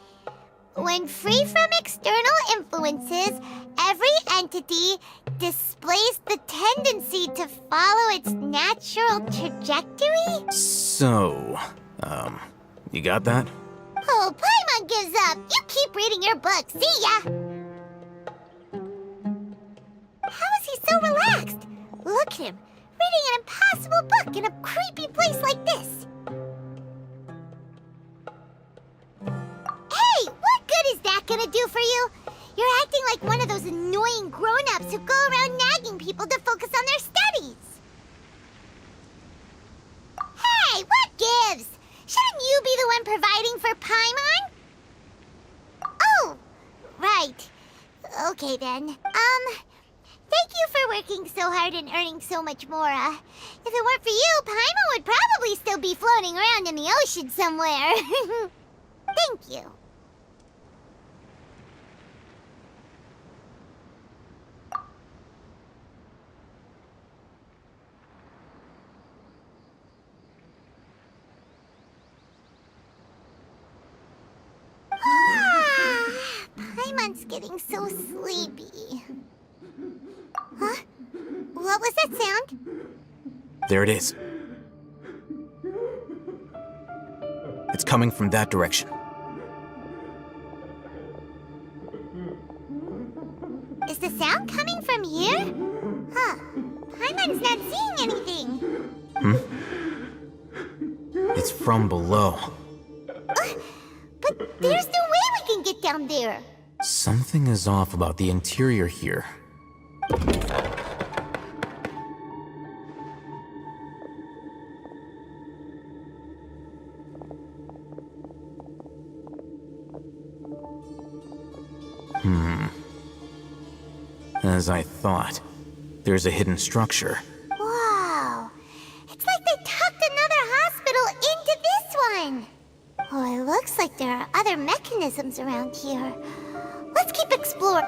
When free from external influences, every entity displays the tendency to follow its natural trajectory? So, you got that? Oh, Paimon gives up. You keep reading your book. See ya! How is he so so relaxed. Look at him, reading an impossible book in a creepy place like this. Hey, what good is that gonna do for you? You're acting like one of those annoying grown-ups who go around nagging people to focus on their studies. Hey, what gives? Shouldn't you be the one providing for Paimon? Oh, right. Okay then. Thank you for working so hard and earning so much more. If it weren't for you, Paimon would probably still be floating around in the ocean somewhere. Thank you. Paimon's getting so sleepy. Huh? What was that sound? There it is. It's coming from that direction. Is the sound coming from here? Huh. Paimon's not seeing anything. It's from below. But there's no way we can get down there. Something is off about the interior here. As I thought, there's a hidden structure. Wow. It's like they tucked another hospital into this one. Oh, it looks like there are other mechanisms around here. Let's keep exploring.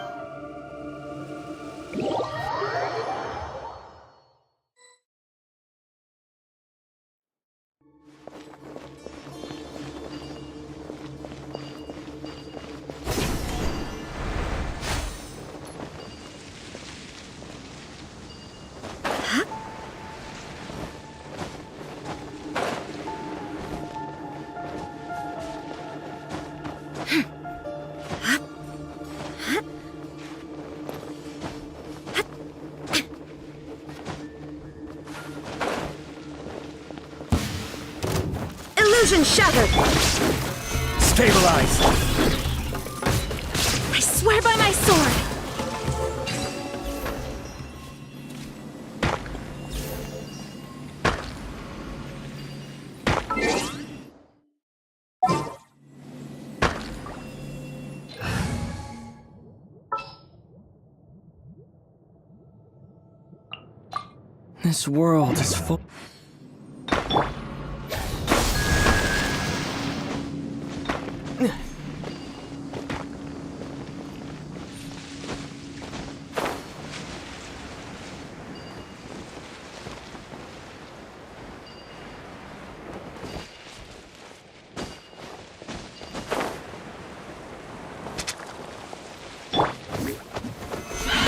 Illusion shattered! Stabilize! I swear by my sword! This world is full.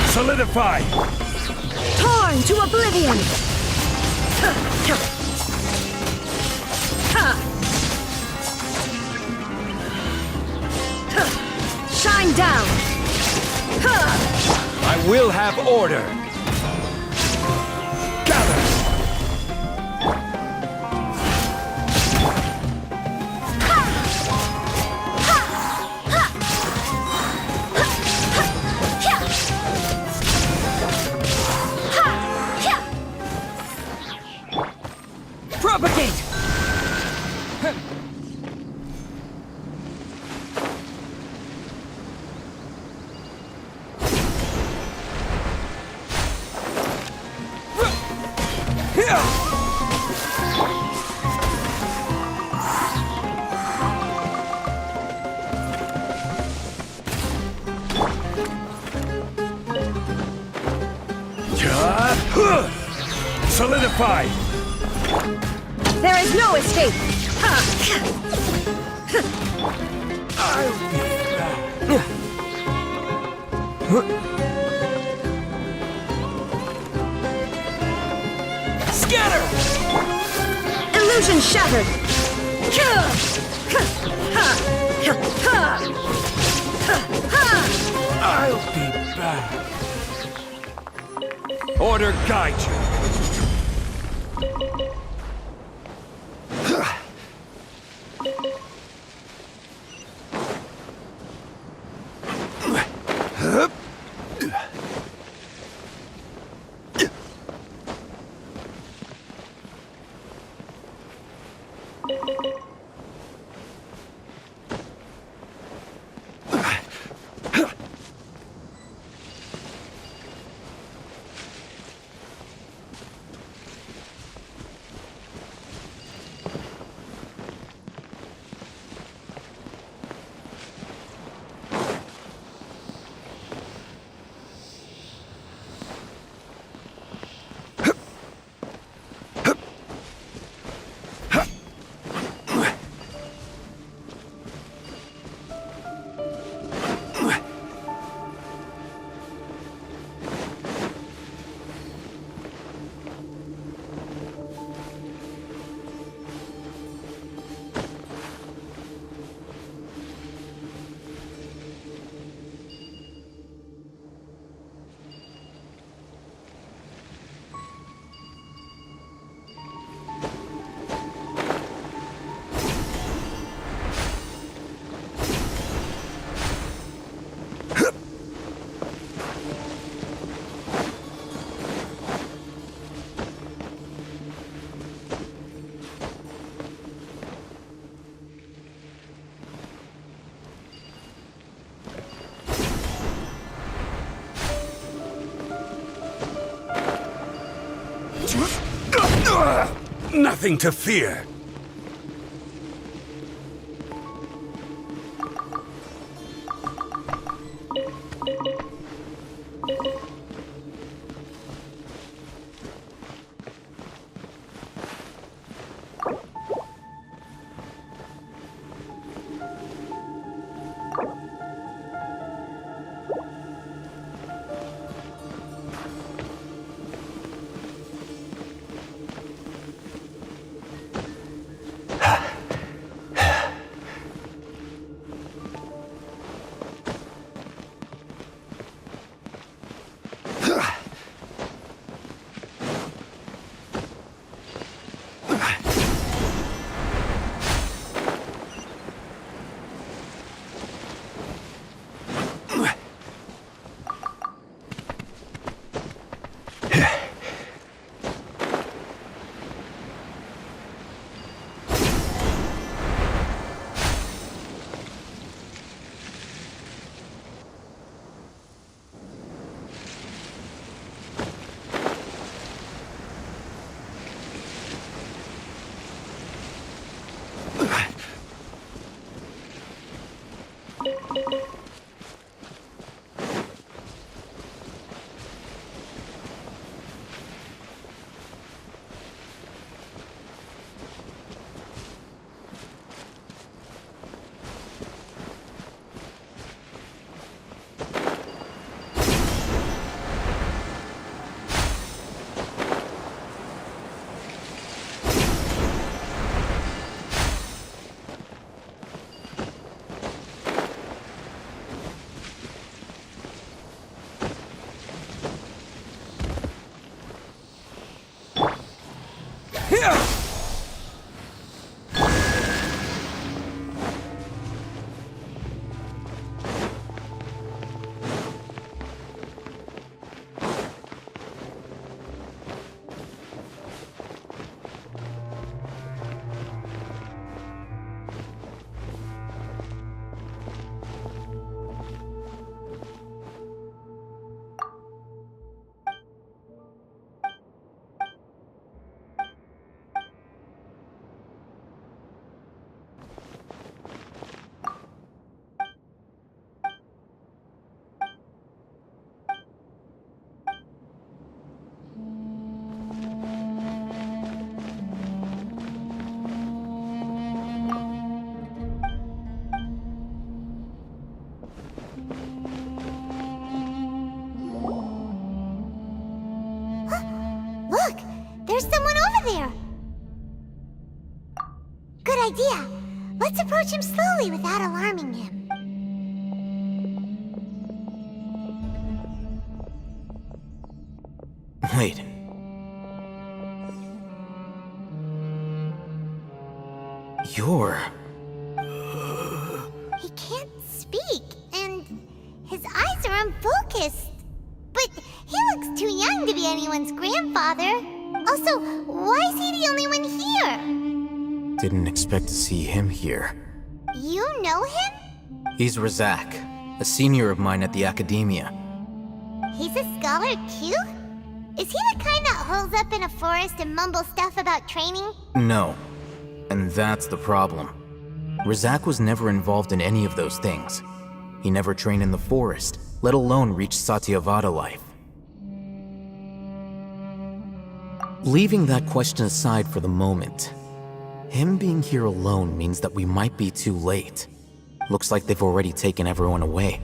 Solidify! Torn to oblivion! Shine down! I will have order! Gather! Propagate! Solidify! There is no escape! I'll be back. Scatter! Illusion shattered! I'll be back. Order guide you. Nothing to fear. Look! There's someone over there! Good idea. Let's approach him slowly without alarming him. Wait. You're... He can't speak, and his eyes are unfocused. But he looks too young to be anyone's grandfather. Also, why is he the only one here? Didn't expect to see him here. You know him? He's Razak, a senior of mine at the Academia. He's a scholar too? Is he the kind that holes up in a forest and mumbles stuff about training? No. And that's the problem. Razak was never involved in any of those things. He never trained in the forest, let alone reach Satyavada life. Leaving that question aside for the moment, him being here alone means that we might be too late. Looks like they've already taken everyone away.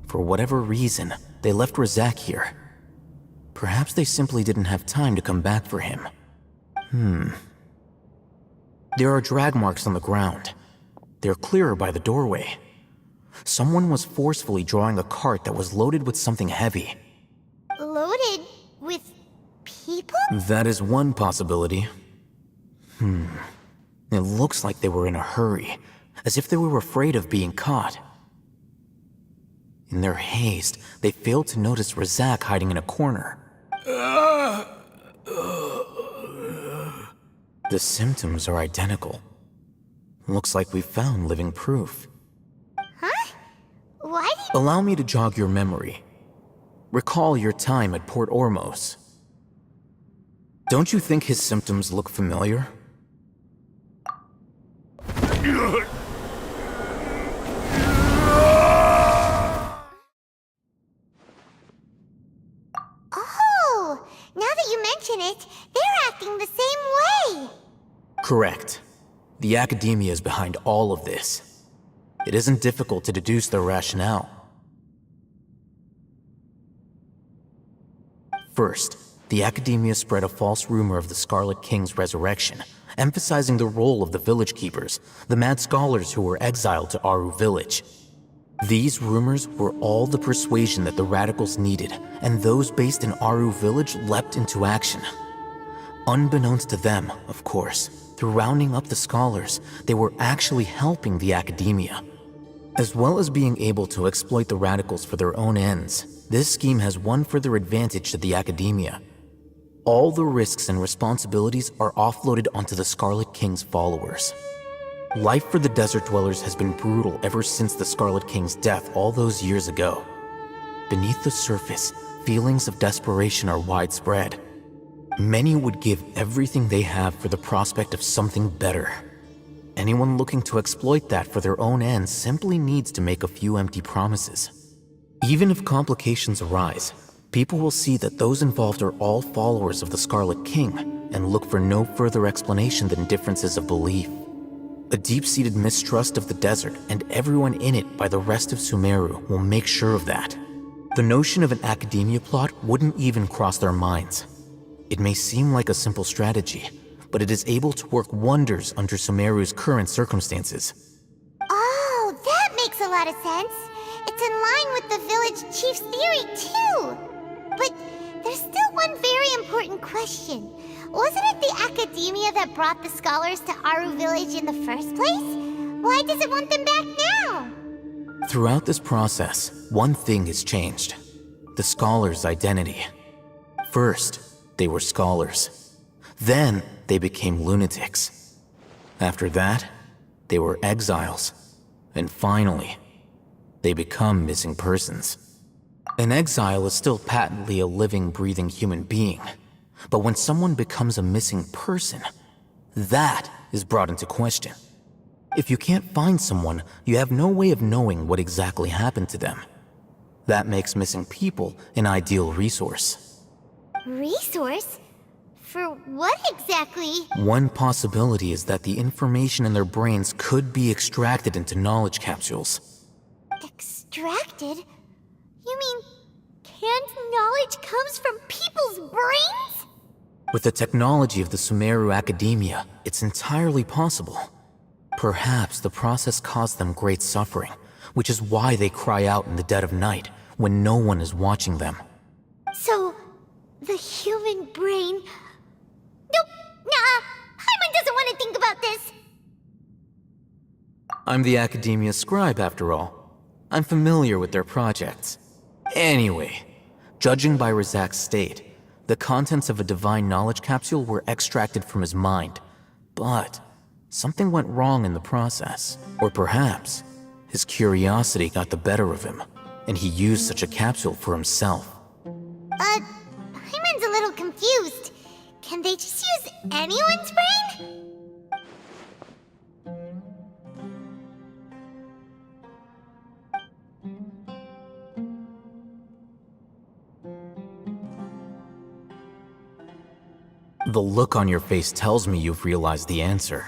For whatever reason, they left Razak here. Perhaps they simply didn't have time to come back for him. There are drag marks on the ground. They're clearer by the doorway. Someone was forcefully drawing a cart that was loaded with something heavy. Loaded with people? That is one possibility. It looks like they were in a hurry, as if they were afraid of being caught. In their haste, they failed to notice Razak hiding in a corner. The symptoms are identical. Looks like we found living proof. Huh? Why did... Allow me to jog your memory. Recall your time at Port Ormos. Don't you think his symptoms look familiar? Oh! Now that you mention it, they're acting the same way! Correct. The Academia is behind all of this. It isn't difficult to deduce their rationale. First, the Academia spread a false rumor of the Scarlet King's resurrection, emphasizing the role of the village keepers, the mad scholars who were exiled to Aru village. These rumors were all the persuasion that the radicals needed, and those based in Aru village leapt into action. Unbeknownst to them, of course, through rounding up the scholars, they were actually helping the Academia. As well as being able to exploit the radicals for their own ends, this scheme has one further advantage to the Academia. All the risks and responsibilities are offloaded onto the Scarlet King's followers. Life for the desert dwellers has been brutal ever since the Scarlet King's death all those years ago. Beneath the surface, feelings of desperation are widespread. Many would give everything they have for the prospect of something better. Anyone looking to exploit that for their own ends simply needs to make a few empty promises. Even if complications arise, people will see that those involved are all followers of the Scarlet King and look for no further explanation than differences of belief. A deep-seated mistrust of the desert and everyone in it by the rest of Sumeru will make sure of that. The notion of an Academia plot wouldn't even cross their minds. It may seem like a simple strategy, but it is able to work wonders under Sumeru's current circumstances. Oh, that makes a lot of sense. It's in line with the village chief's theory, too. But there's still one very important question. Wasn't it the Academia that brought the scholars to Aru village in the first place? Why does it want them back now? Throughout this process, one thing has changed. The scholars' identity. First, they were scholars. Then, they became lunatics. After that, they were exiles. And finally, they become missing persons. An exile is still patently a living, breathing human being. But when someone becomes a missing person, that is brought into question. If you can't find someone, you have no way of knowing what exactly happened to them. That makes missing people an ideal resource. Resource? For what exactly? One possibility is that the information in their brains could be extracted into knowledge capsules. Extracted? You mean canned knowledge comes from people's brains? With the technology of the Sumeru Academia, it's entirely possible. Perhaps the process caused them great suffering, which is why they cry out in the dead of night when no one is watching them. So, The human brain? Nope, nah, Paimon doesn't want to think about this. I'm the Academia scribe, after all. I'm familiar with their projects. Anyway, judging by Razak's state, the contents of a divine knowledge capsule were extracted from his mind. But something went wrong in the process. Or perhaps his curiosity got the better of him, and he used such a capsule for himself. Paimon's a little confused. Can they just use anyone's brain? The look on your face tells me you've realized the answer.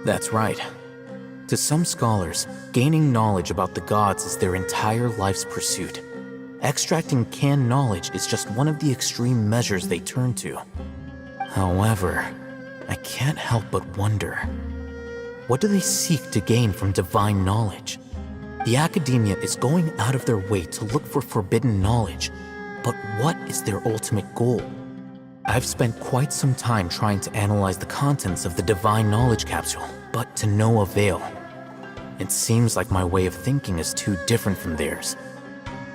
That's right. To some scholars, gaining knowledge about the gods is their entire life's pursuit. Extracting canned knowledge is just one of the extreme measures they turn to. However, I can't help but wonder, what do they seek to gain from divine knowledge? The Academia is going out of their way to look for forbidden knowledge, but what is their ultimate goal? I've spent quite some time trying to analyze the contents of the divine knowledge capsule, but to no avail. It seems like my way of thinking is too different from theirs.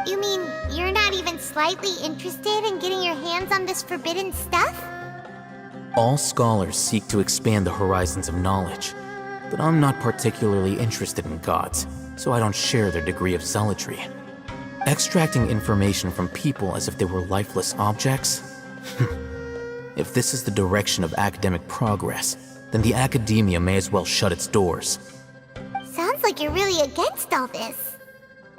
You mean you're not even slightly interested in getting your hands on this forbidden stuff? All scholars seek to expand the horizons of knowledge, but I'm not particularly interested in gods, so I don't share their degree of zealotry. Extracting information from people as if they were lifeless objects? If this is the direction of academic progress, then the Academia may as well shut its doors. Sounds like you're really against all this.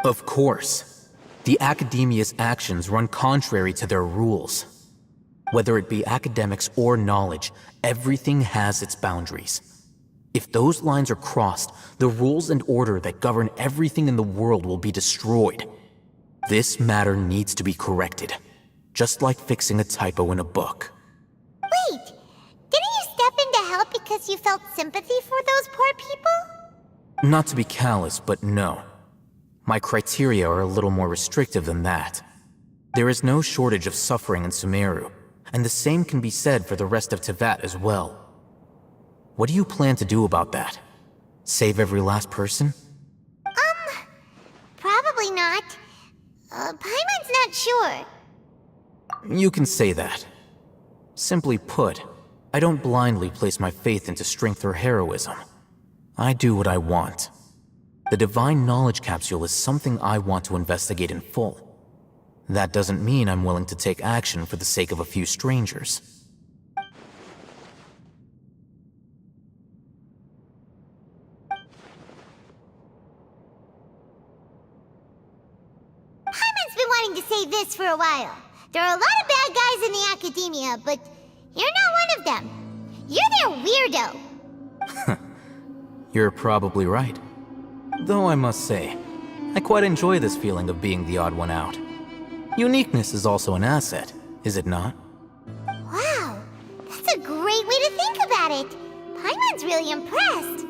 Of course. The Academia's actions run contrary to their rules. Whether it be academics or knowledge, everything has its boundaries. If those lines are crossed, the rules and order that govern everything in the world will be destroyed. This matter needs to be corrected, just like fixing a typo in a book. Wait, didn't you step in to help because you felt sympathy for those poor people? Not to be callous, but no. My criteria are a little more restrictive than that. There is no shortage of suffering in Sumeru, and the same can be said for the rest of Teyvat as well. What do you plan to do about that? Save every last person? Probably not. Paimon's not sure. You can say that. Simply put, I don't blindly place my faith into strength or heroism. I do what I want. The divine knowledge capsule is something I want to investigate in full. That doesn't mean I'm willing to take action for the sake of a few strangers. Paimon's been wanting to say this for a while. There are a lot of bad guys in the Academia, but you're not one of them. You're their weirdo. You're probably right. Though I must say, I quite enjoy this feeling of being the odd one out. Uniqueness is also an asset, is it not? Wow, that's a great way to think about it. Paimon's really impressed.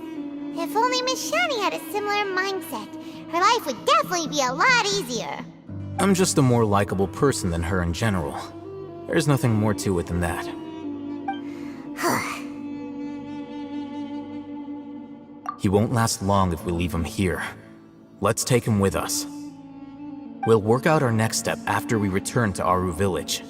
If only Miss Shani had a similar mindset, her life would definitely be a lot easier. I'm just a more likable person than her in general. There's nothing more to it than that. He won't last long if we leave him here. Let's take him with us. We'll work out our next step after we return to Aru Village.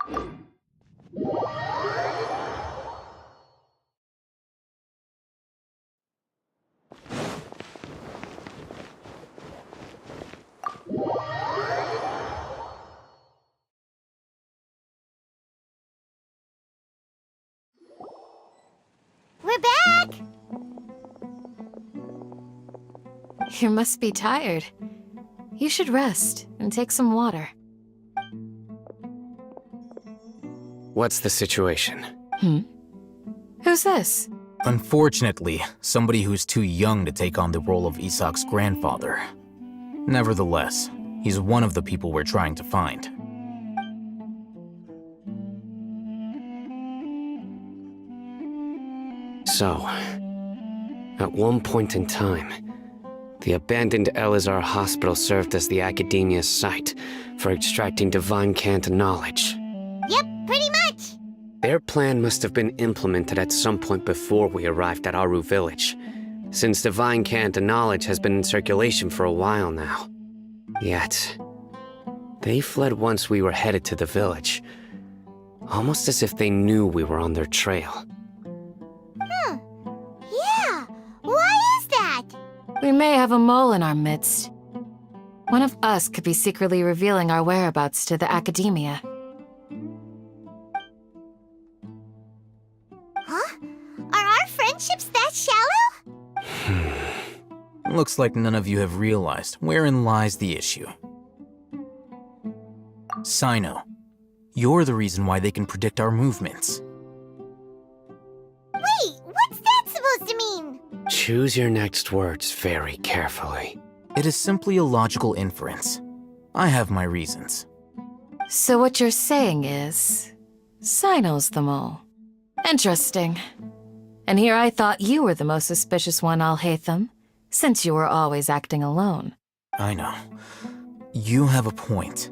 We're back! You must be tired. You should rest and take some water. What's the situation? Who's this? Unfortunately, somebody who's too young to take on the role of Isak's grandfather. Nevertheless, he's one of the people we're trying to find. So, at one point in time, the abandoned Elazar Hospital served as the Academia's site for extracting divine cant knowledge. Yep, pretty much! Their plan must have been implemented at some point before we arrived at Aru Village, since divine cant knowledge has been in circulation for a while now. Yet, they fled once we were headed to the village, almost as if they knew we were on their trail. Yeah, why is that? We may have a mole in our midst. One of us could be secretly revealing our whereabouts to the Academia. Huh? Are our friendships that shallow? Looks like none of you have realized wherein lies the issue. Sino, you're the reason why they can predict our movements. Wait, what's that supposed to mean? Choose your next words very carefully. It is simply a logical inference. I have my reasons. So what you're saying is, Sino's the mole. Interesting. And here I thought you were the most suspicious one, Alhaitham, since you were always acting alone. I know. You have a point.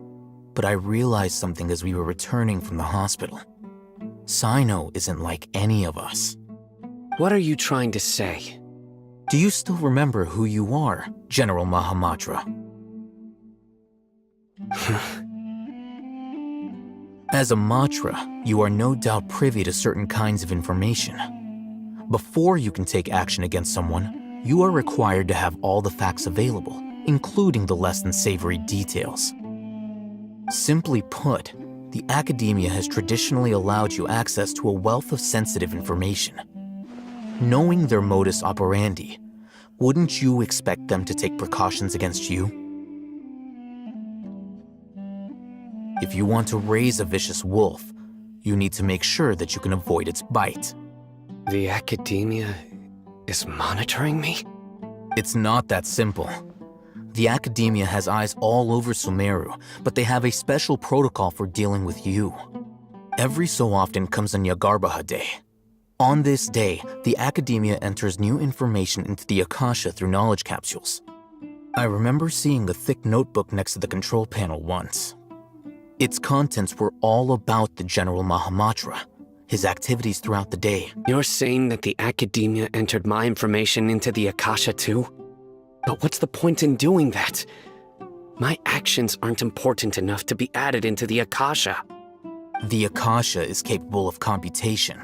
But I realized something as we were returning from the hospital. Sino isn't like any of us. What are you trying to say? Do you still remember who you are, General Mahamatra? As a Matra, you are no doubt privy to certain kinds of information. Before you can take action against someone, you are required to have all the facts available, including the less than savory details. Simply put, the Academia has traditionally allowed you access to a wealth of sensitive information. Knowing their modus operandi, wouldn't you expect them to take precautions against you? If you want to raise a vicious wolf, you need to make sure that you can avoid its bite. The Academia is monitoring me? It's not that simple. The Academia has eyes all over Sumeru, but they have a special protocol for dealing with you. Every so often comes a Nyagarbaha Day. On this day, the Academia enters new information into the Akasha through knowledge capsules. I remember seeing a thick notebook next to the control panel once. Its contents were all about the General Mahamatra, his activities throughout the day. You're saying that the Academia entered my information into the Akasha too? But what's the point in doing that? My actions aren't important enough to be added into the Akasha. The Akasha is capable of computation.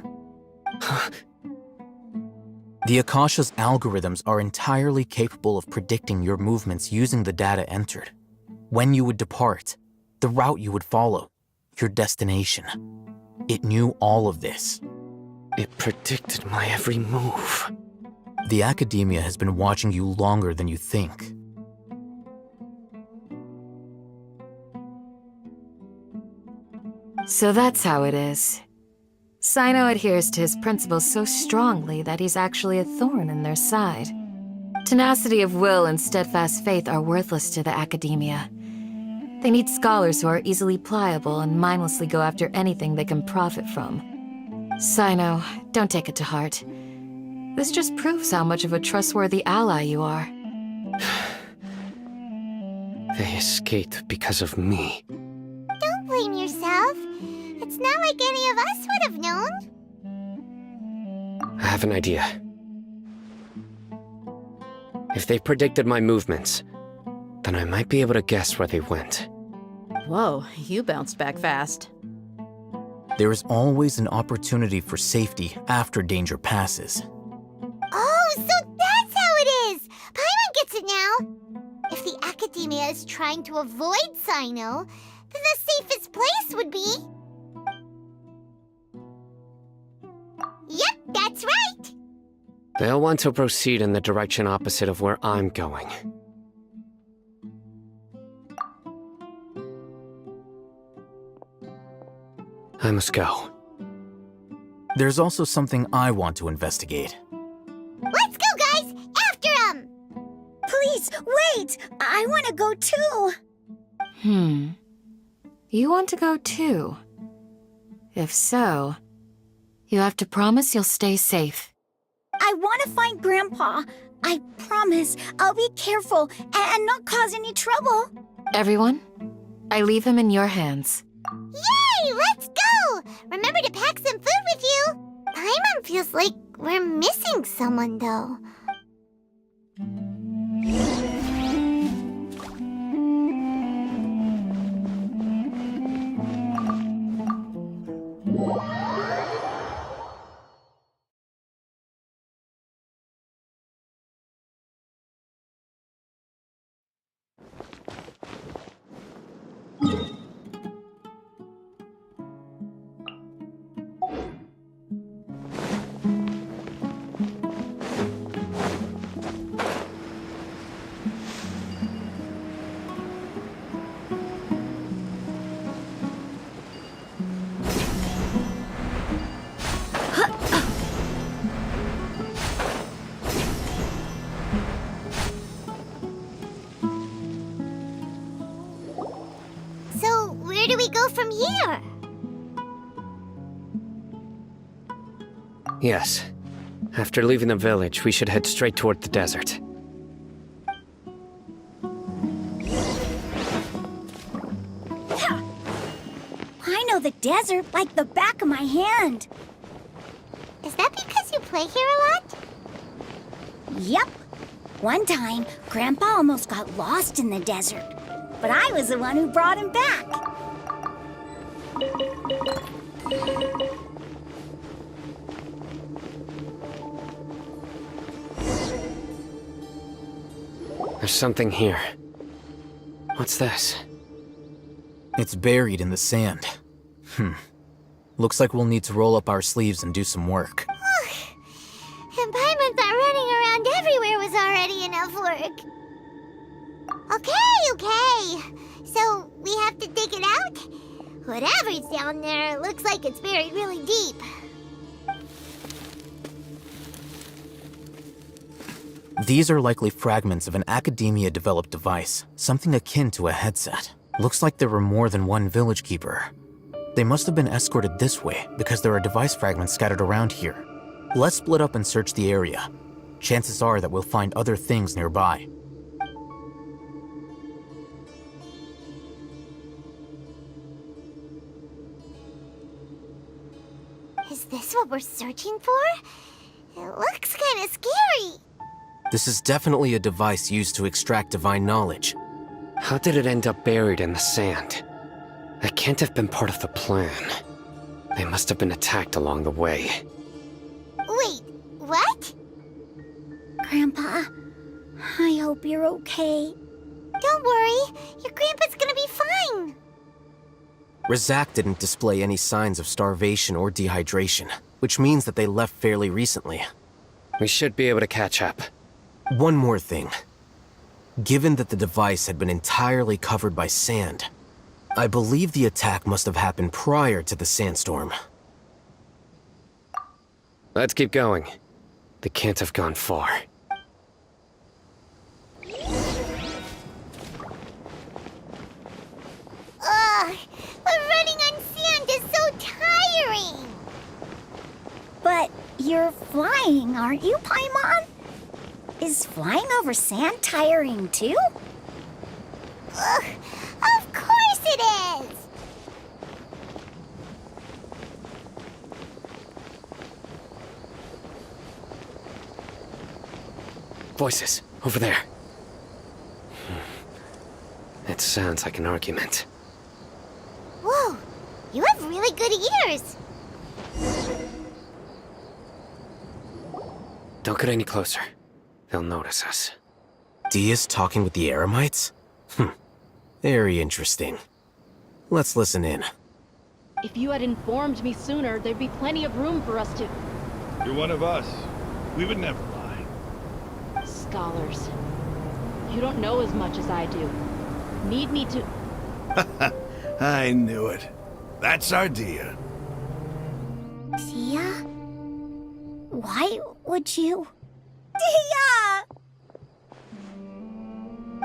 The Akasha's algorithms are entirely capable of predicting your movements using the data entered. When you would depart, the route you would follow, your destination. It knew all of this. It predicted my every move. The Academia has been watching you longer than you think. So that's how it is. Sino adheres to his principles so strongly that he's actually a thorn in their side. Tenacity of will and steadfast faith are worthless to the Academia. They need scholars who are easily pliable and mindlessly go after anything they can profit from. Sino, don't take it to heart. This just proves how much of a trustworthy ally you are. They escaped because of me. Don't blame yourself. It's not like any of us would have known. I have an idea. If they predicted my movements, then I might be able to guess where they went. Whoa, you bounced back fast. There is always an opportunity for safety after danger passes. Oh, so that's how it is! Paimon gets it now! If the Academia is trying to avoid Sino, then the safest place would be... Yep, that's right! They'll want to proceed in the direction opposite of where I'm going. I must go. There's also something I want to investigate. Let's go, guys! After him! Please, wait! I want to go too! You want to go too? If so, you have to promise you'll stay safe. I want to find Grandpa. I promise I'll be careful and not cause any trouble. Everyone, I leave him in your hands. Yay! Let's go! Remember to pack some food with you! Paimon feels like we're missing someone, though. So, where do we go from here? Yes. After leaving the village, we should head straight toward the desert. I know the desert like the back of my hand. Is that because you play here a lot? Yep. One time, Grandpa almost got lost in the desert, but I was the one who brought him back. There's something here. What's this? It's buried in the sand. Looks like we'll need to roll up our sleeves and do some work. And Paimon thought running around everywhere was already enough work. Okay. So, we have to dig it out? Whatever's down there, looks like it's buried really deep. These are likely fragments of an Academia-developed device, something akin to a headset. Looks like there were more than one village keeper. They must have been escorted this way because there are device fragments scattered around here. Let's split up and search the area. Chances are that we'll find other things nearby. Is this what we're searching for? It looks kind of scary. This is definitely a device used to extract divine knowledge. How did it end up buried in the sand? That can't have been part of the plan. They must have been attacked along the way. Wait, what? Grandpa, I hope you're okay. Don't worry, your grandpa's gonna be fine. Razak didn't display any signs of starvation or dehydration, which means that they left fairly recently. We should be able to catch up. One more thing. Given that the device had been entirely covered by sand, I believe the attack must have happened prior to the sandstorm. Let's keep going. They can't have gone far. Ugh, but running on sand is so tiring. But you're flying, aren't you, Paimon? Is flying over sand tiring too? Ugh, of course it is! Voices, over there. It sounds like an argument. Whoa, You have really good ears. Don't get any closer. They'll notice us. Dia's talking with the Eremites? Very interesting. Let's listen in. If you had informed me sooner, there'd be plenty of room for us to... You're one of us. We would never lie. Scholars. You don't know as much as I do. Need me to... I knew it. That's our Dia. Dia? Why would you? Dia!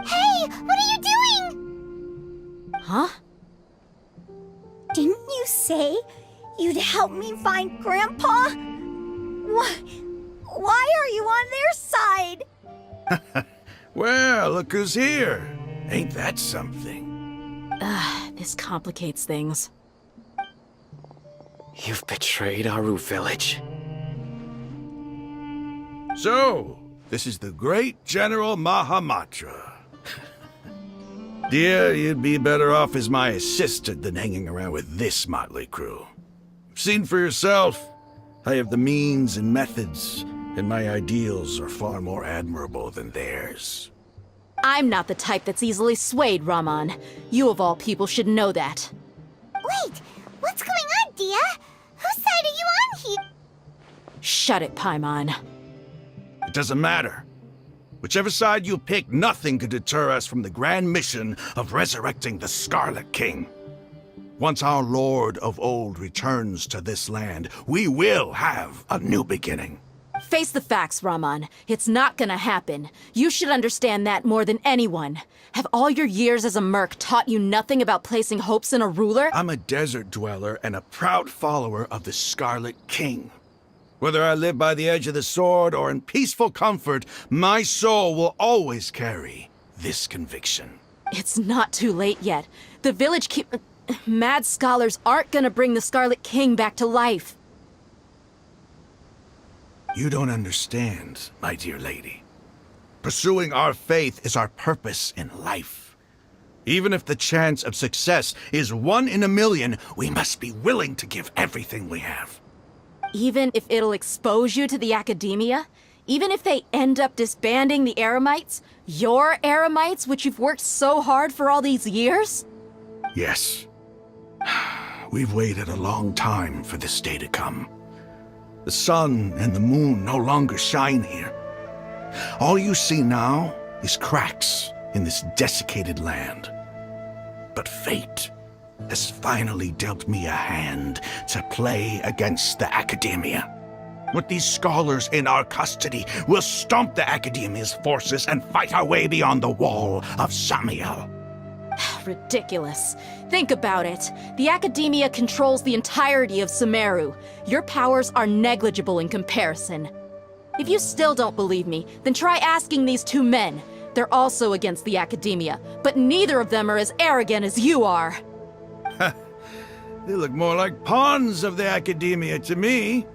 Hey, what are you doing? Huh? Didn't you say you'd help me find Grandpa? Why are you on their side? Well, look who's here. Ain't that something? This complicates things. You've betrayed Aru Village. So, this is the great General Mahamatra. Dear, you'd be better off as my assistant than hanging around with this motley crew. You've seen for yourself. I have the means and methods, and my ideals are far more admirable than theirs. I'm not the type that's easily swayed, Raman. You of all people should know that. Wait, what's going on, Dia? Whose side are you on here? Shut it, Paimon. It doesn't matter. Whichever side you pick, nothing could deter us from the grand mission of resurrecting the Scarlet King. Once our Lord of Old returns to this land, we will have a new beginning. Face the facts, Raman. It's not gonna happen. You should understand that more than anyone. Have all your years as a merc taught you nothing about placing hopes in a ruler? I'm a desert dweller and a proud follower of the Scarlet King. Whether I live by the edge of the sword or in peaceful comfort, my soul will always carry this conviction. It's not too late yet. The village Mad scholars aren't gonna bring the Scarlet King back to life. You don't understand, my dear lady. Pursuing our faith is our purpose in life. Even if the chance of success is 1 in a million, we must be willing to give everything we have. Even if it'll expose you to the academia? Even if they end up disbanding the Eremites? Your Eremites, which you've worked so hard for all these years? Yes. We've waited a long time for this day to come. The sun and the moon no longer shine here. All you see now is cracks in this desiccated land. But fate has finally dealt me a hand to play against the Academia. With these scholars in our custody, we'll stomp the Academia's forces and fight our way beyond the wall of Samiel. Ridiculous. Think about it. The Academia controls the entirety of Sumeru. Your powers are negligible in comparison. If you still don't believe me, then try asking these 2 men. They're also against the Academia, but neither of them are as arrogant as you are. They look more like pawns of the Academia to me.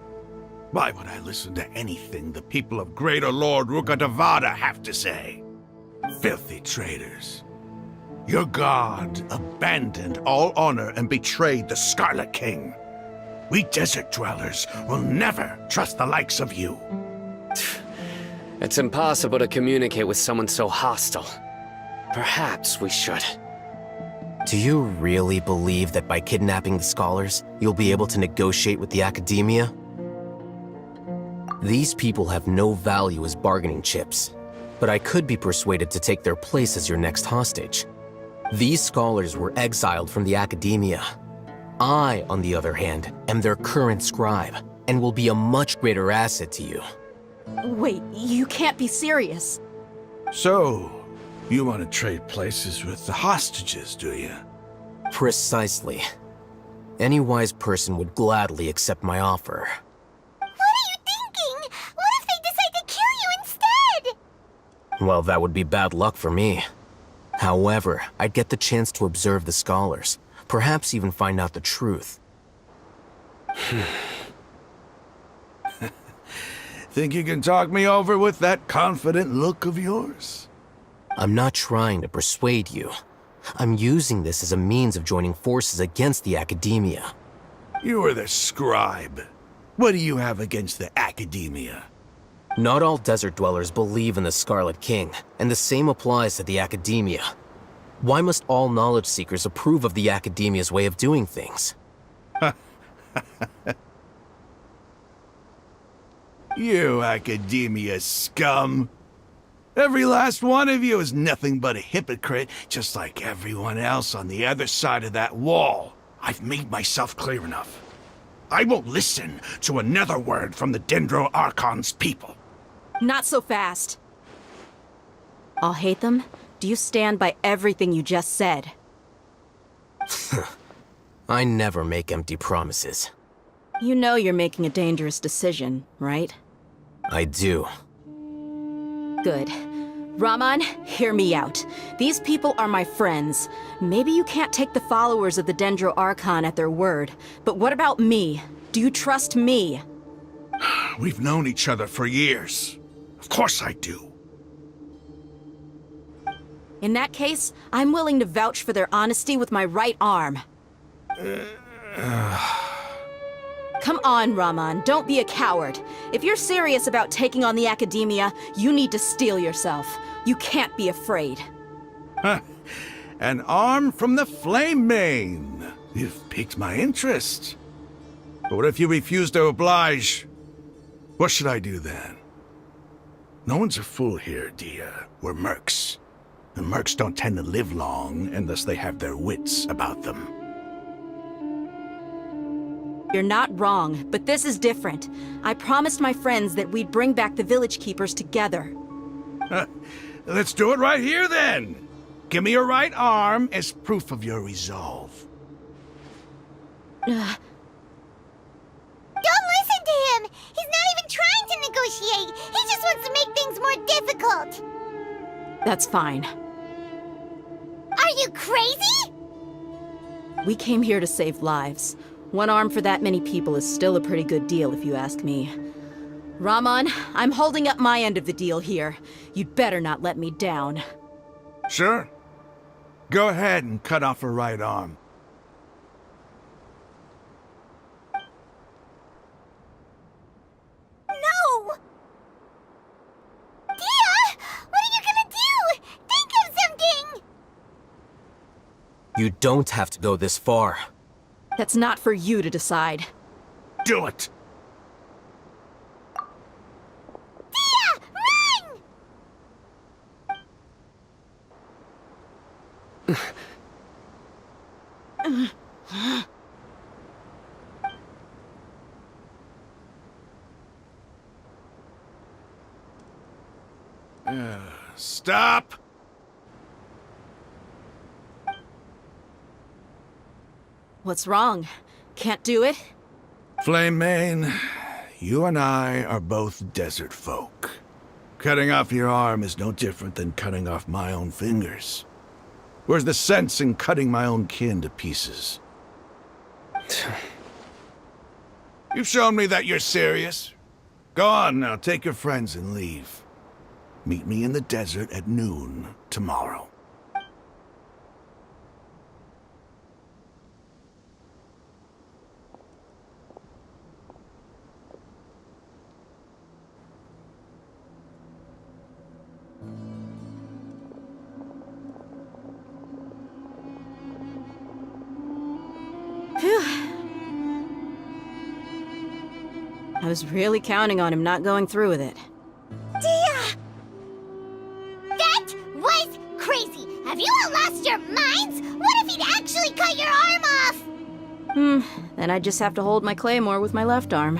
Why would I listen to anything the people of Greater Lord Rukkhadevada have to say? Filthy traitors. Your god abandoned all honor and betrayed the Scarlet King. We desert dwellers will never trust the likes of you. It's impossible to communicate with someone so hostile. Perhaps we should. Do you really believe that by kidnapping the scholars, you'll be able to negotiate with the Academia? These people have no value as bargaining chips, but I could be persuaded to take their place as your next hostage. These scholars were exiled from the Academia. I, on the other hand, am their current scribe, and will be a much greater asset to you. Wait, you can't be serious. So, you want to trade places with the hostages, do you? Precisely. Any wise person would gladly accept my offer. What are you thinking? What if they decide to kill you instead? Well, that would be bad luck for me. However, I'd get the chance to observe the scholars, perhaps even find out the truth. Think you can talk me over with that confident look of yours? I'm not trying to persuade you. I'm using this as a means of joining forces against the Academia. You are the scribe. What do you have against the Academia? Not all desert dwellers believe in the Scarlet King, and the same applies to the Academia. Why must all knowledge seekers approve of the Academia's way of doing things? You Academia scum! Every last one of you is nothing but a hypocrite, just like everyone else on the other side of that wall. I've made myself clear enough. I won't listen to another word from the Dendro Archon's people. Not so fast. I'll hate them. Do you stand by everything you just said? I never make empty promises. You know you're making a dangerous decision, right? I do. Good. Raman, hear me out. These people are my friends. Maybe you can't take the followers of the Dendro Archon at their word, but what about me? Do you trust me? We've known each other for years. Of course I do. In that case, I'm willing to vouch for their honesty with my right arm. Come on, Raman, don't be a coward. If you're serious about taking on the Academia, you need to steel yourself. You can't be afraid. An arm from the Flame Mane. You've piqued my interest. But what if you refuse to oblige? What should I do then? No one's a fool here, Dia. We're mercs. And mercs don't tend to live long unless they have their wits about them. You're not wrong, but this is different. I promised my friends that we'd bring back the Village Keepers together. Let's do it right here, then. Give me your right arm as proof of your resolve. Don't listen to him! He's not even trying to negotiate! He just wants to make things more difficult! That's fine. Are you crazy? We came here to save lives. One arm for that many people is still a pretty good deal, if you ask me. Raman, I'm holding up my end of the deal here. You'd better not let me down. Sure. Go ahead and cut off her right arm. No! Dia! What are you gonna do? Think of something! You don't have to go this far. That's not for you to decide. Do it! Dia! Run! Stop! What's wrong? Can't do it? Flame Mane, you and I are both desert folk. Cutting off your arm is no different than cutting off my own fingers. Where's the sense in cutting my own kin to pieces? You've shown me that you're serious. Go on now, take your friends and leave. Meet me in the desert at noon tomorrow. I was really counting on him not going through with it. Dia! That was crazy! Have you all lost your minds? What if he'd actually cut your arm off? Then I'd just have to hold my claymore with my left arm.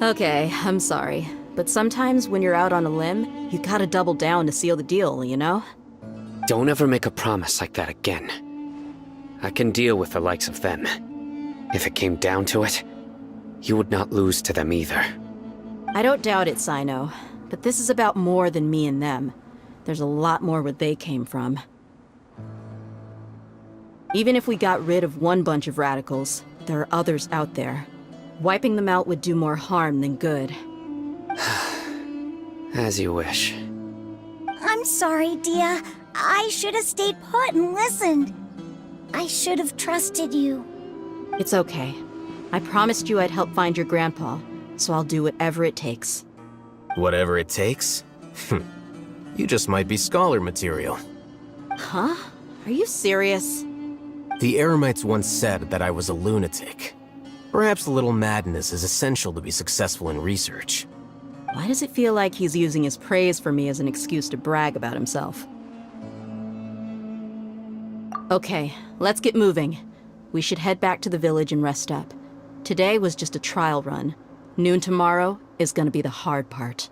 Okay, I'm sorry. But sometimes when you're out on a limb, you gotta double down to seal the deal, you know? Don't ever make a promise like that again. I can deal with the likes of them. If it came down to it, you would not lose to them either. I don't doubt it, Sino. But this is about more than me and them. There's a lot more where they came from. Even if we got rid of one bunch of radicals, there are others out there. Wiping them out would do more harm than good. As you wish. I'm I'm sorry, Dia. I should have stayed put and listened. I should have trusted you. It's okay. I promised you I'd help find your grandpa, so I'll do whatever it takes. Whatever it takes? You just might be scholar material. Huh? Are you serious? The Eremites once said that I was a lunatic. Perhaps a little madness is essential to be successful in research. Why does it feel like he's using his praise for me as an excuse to brag about himself? Okay, let's get moving. We should head back to the village and rest up. Today was just a trial run. Noon tomorrow is gonna be the hard part.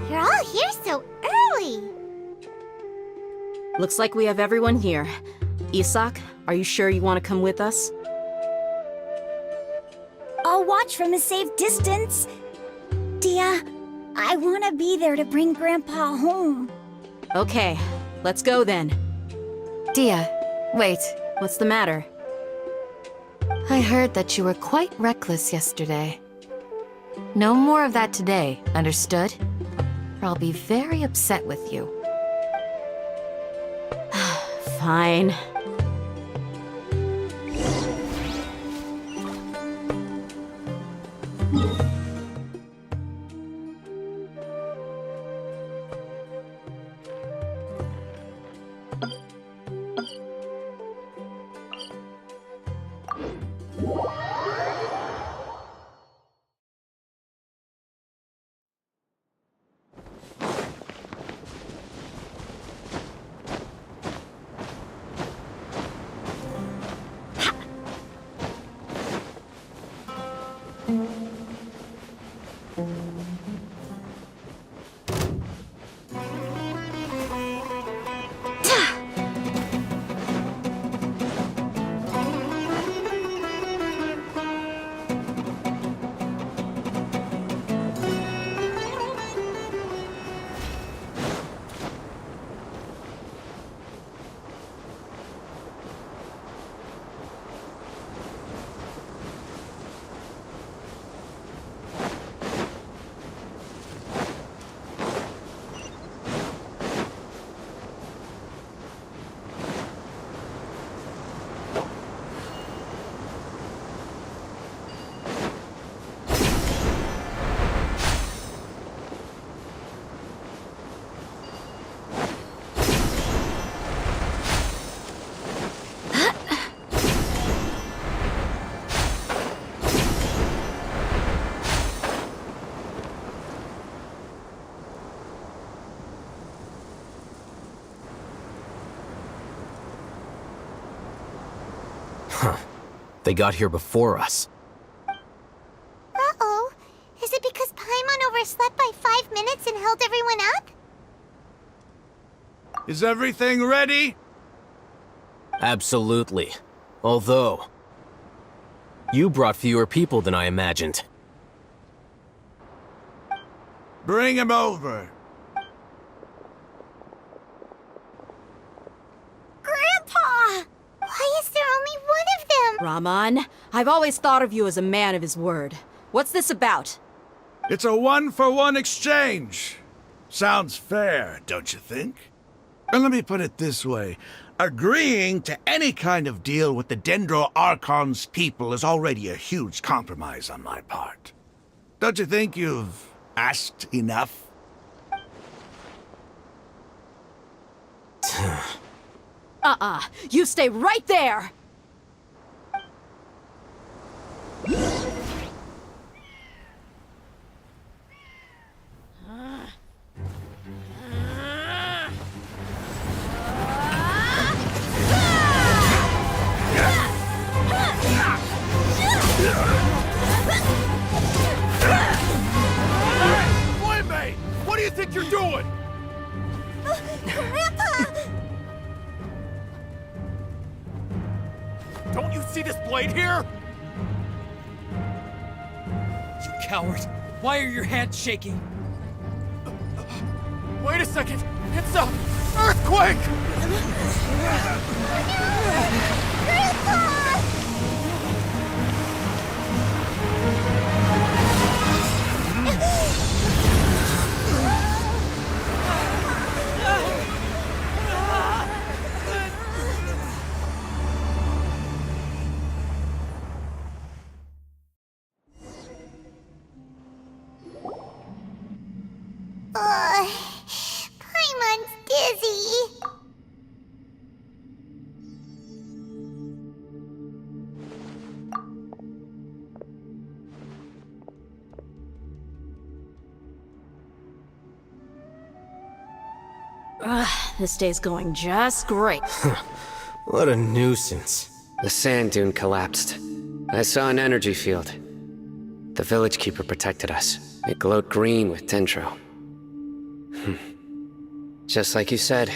You're all here so early. Looks like we have everyone here. Isak, are you sure you want to come with us? I'll watch from a safe distance. Dia, I want to be there to bring Grandpa home. Okay, let's go then. Dia, wait. What's the matter? I heard that you were quite reckless yesterday. No more of that today, understood? Or I'll be very upset with you. Fine. They got here before us. Uh-oh. Is it because Paimon overslept by 5 minutes and held everyone up? Is everything ready? Absolutely. Although, you brought fewer people than I imagined. Bring him over. Grandpa! Why is there only one of them? Rahman, I've always thought of you as a man of his word. What's this about? It's a one-for-one exchange. Sounds fair, don't you think? And let me put it this way. Agreeing to any kind of deal with the Dendro Archon's people is already a huge compromise on my part. Don't you think you've asked enough? You stay right there! Flame! What do you think you're doing? Grandpa! Don't you see this blade here? You coward! Why are your hands shaking? Wait a second! It's a earthquake! Paimon's dizzy. This day's going just great. What a nuisance. The sand dune collapsed. I saw an energy field. The village keeper protected us. It glowed green with dendro. Just like you said,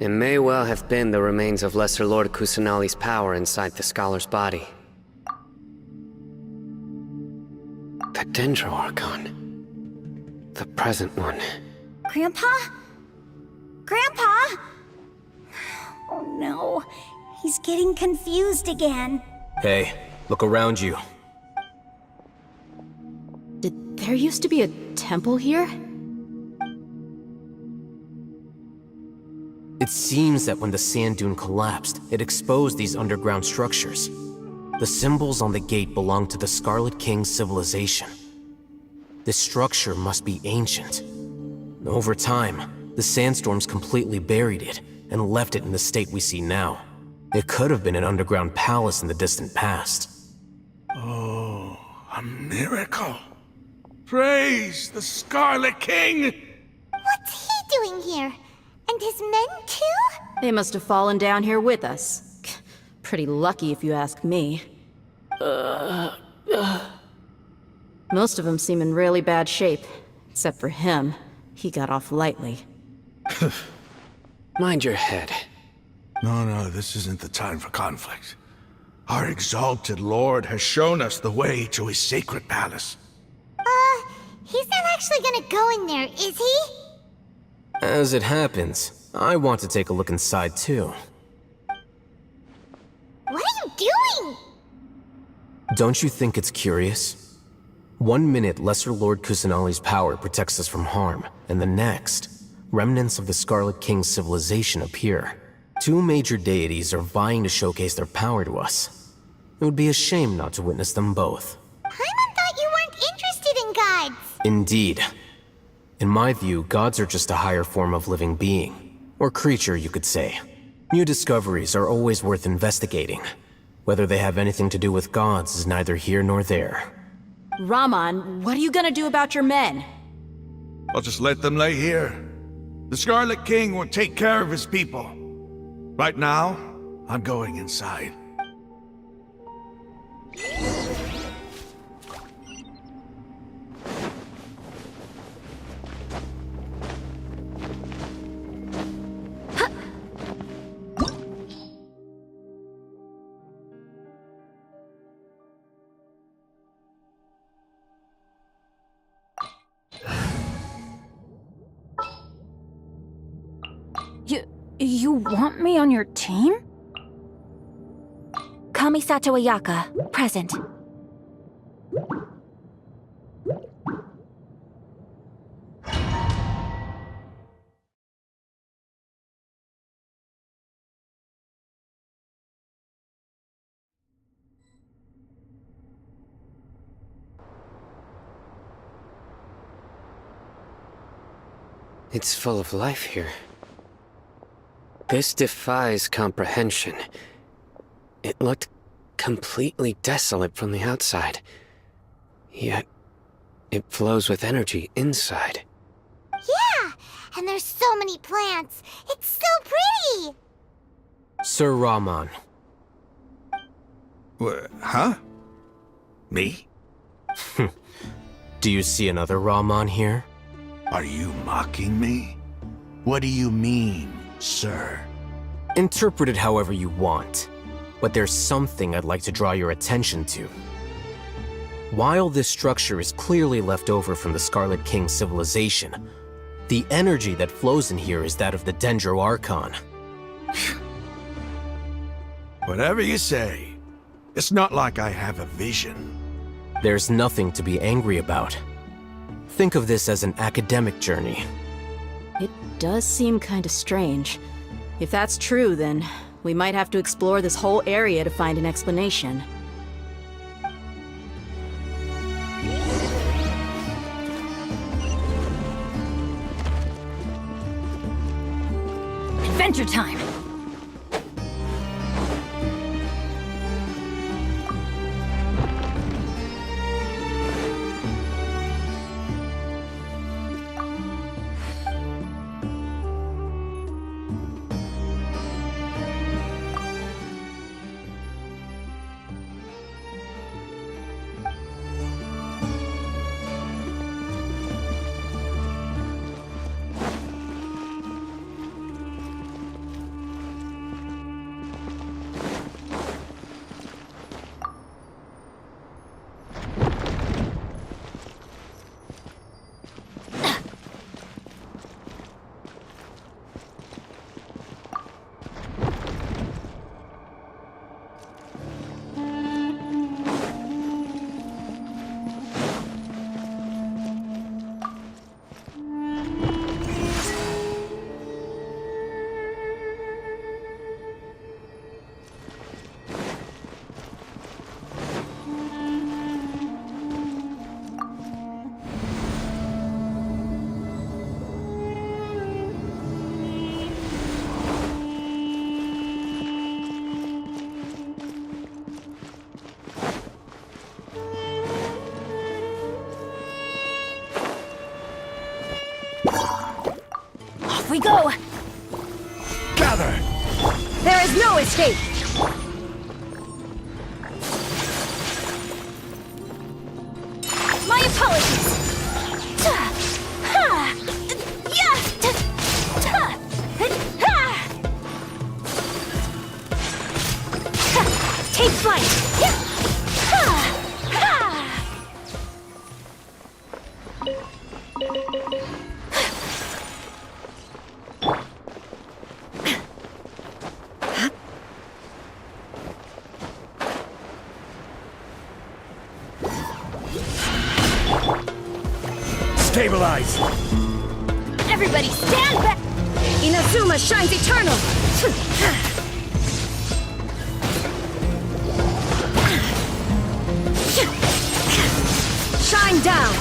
it may well have been the remains of Lesser Lord Kusanali's power inside the scholar's body. The Dendro Archon. The present one. Grandpa? Grandpa? Oh no, he's getting confused again. Hey, look around you. Did there used to be a temple here? It seems that when the sand dune collapsed, it exposed these underground structures. The symbols on the gate belong to the Scarlet King's civilization. This structure must be ancient. Over time, the sandstorms completely buried it and left it in the state we see now. It could have been an underground palace in the distant past. Oh, a miracle. Praise the Scarlet King! What's he doing here? And his men too? They must have fallen down here with us. Pretty lucky if you ask me. Most of them seem in really bad shape. Except for him. He got off lightly. Mind your head. No, this isn't the time for conflict. Our exalted lord has shown us the way to his sacred palace. He's not actually gonna go in there, is he? As it happens, I want to take a look inside too. What are you doing? Don't you think it's curious? 1 minute, Lesser Lord Kusanali's power protects us from harm, and the next, remnants of the Scarlet King's civilization appear. Two major deities are vying to showcase their power to us. It would be a shame not to witness them both. Paimon thought you weren't interested in gods. Indeed. In my view, gods are just a higher form of living being. Or creature, you could say. New discoveries are always worth investigating. Whether they have anything to do with gods is neither here nor there. Raman, what are you gonna do about your men? I'll just let them lay here. The Scarlet King will take care of his people. Right now, I'm going inside. You want me on your team? Kamisato Ayaka, present. It's full of life here. This defies comprehension. It looked completely desolate from the outside. Yet, it flows with energy inside. Yeah, and there's so many plants. It's so pretty. Sir Rahman. Huh? Me? Do you see another Rahman here? Are you mocking me? What do you mean, sir? Interpret it however you want, but there's something I'd like to draw your attention to. While this structure is clearly left over from the Scarlet King civilization, the energy that flows in here is that of the Dendro Archon. Whatever you say. It's not like I have a vision. There's nothing to be angry about. Think of this as an academic journey. It does seem kind of strange. If that's true, then we might have to explore this whole area to find an explanation. Adventure time! We go! Gather! There is no escape! My apologies! Take flight! Stabilize! Everybody stand back! Inazuma shines eternal! Shine down!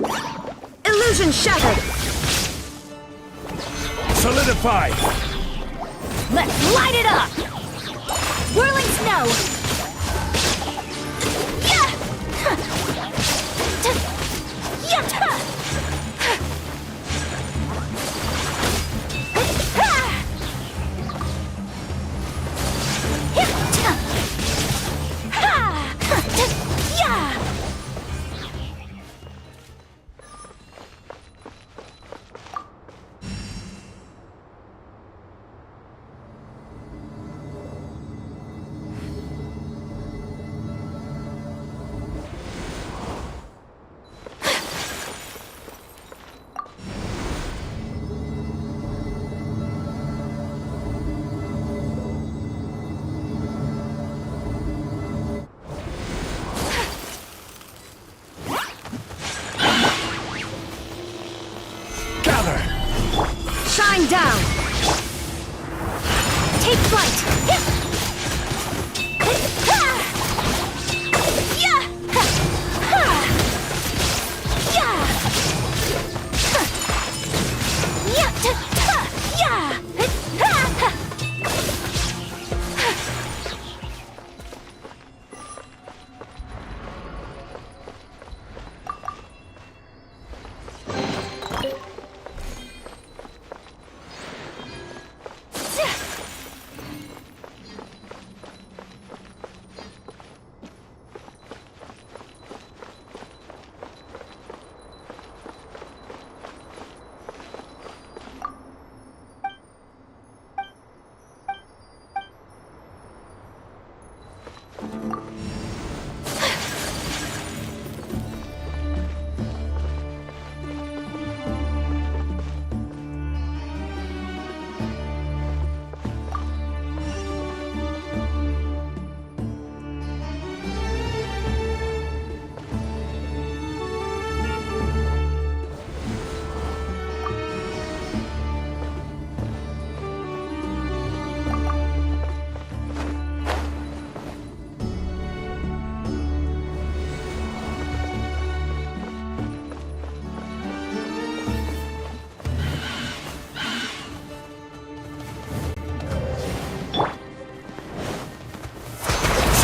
Illusion shattered! Solidify! Let's light it up! Whirling snow! Yeah! Yeah! Shine down! Take flight!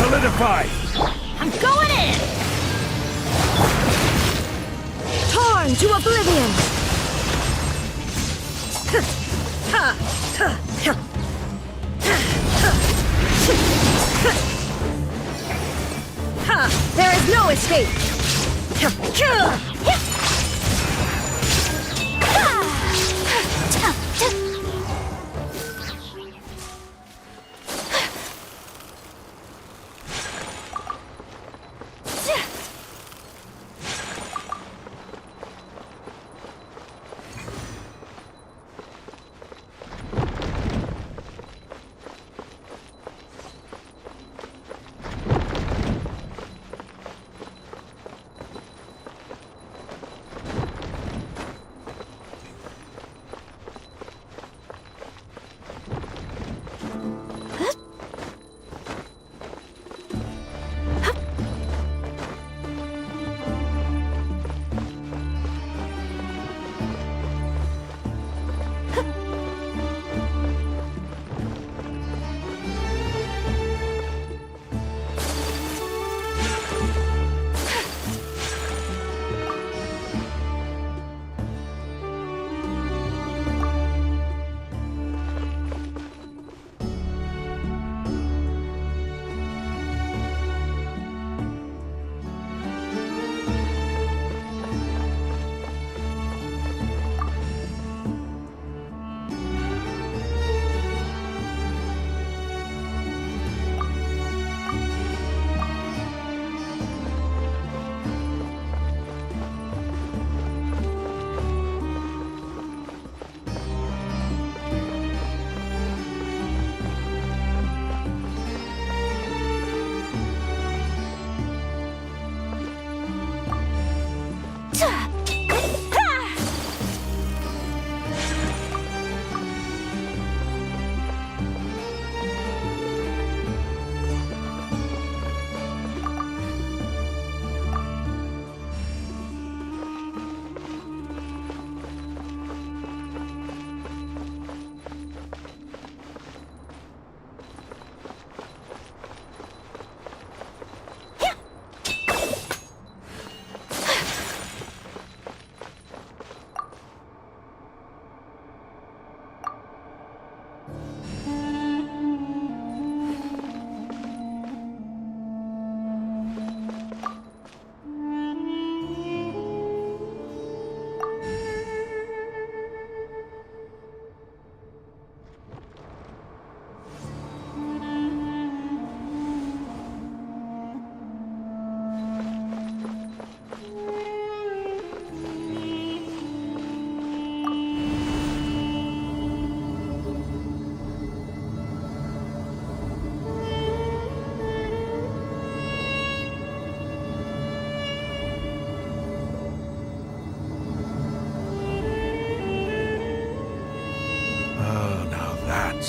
Solidify! I'm going in! Torn to oblivion! There is no escape!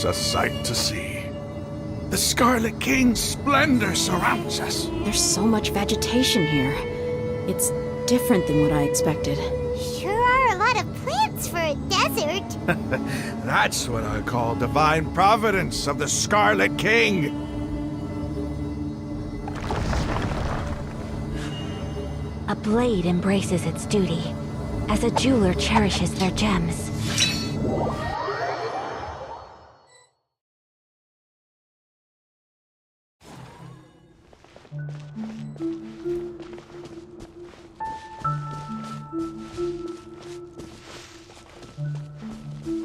It's a sight to see. The Scarlet King's splendor surrounds us. There's so much vegetation here. It's different than what I expected. Sure are a lot of plants for a desert. That's what I call divine providence of the Scarlet King. A blade embraces its duty, as a jeweler cherishes their gems.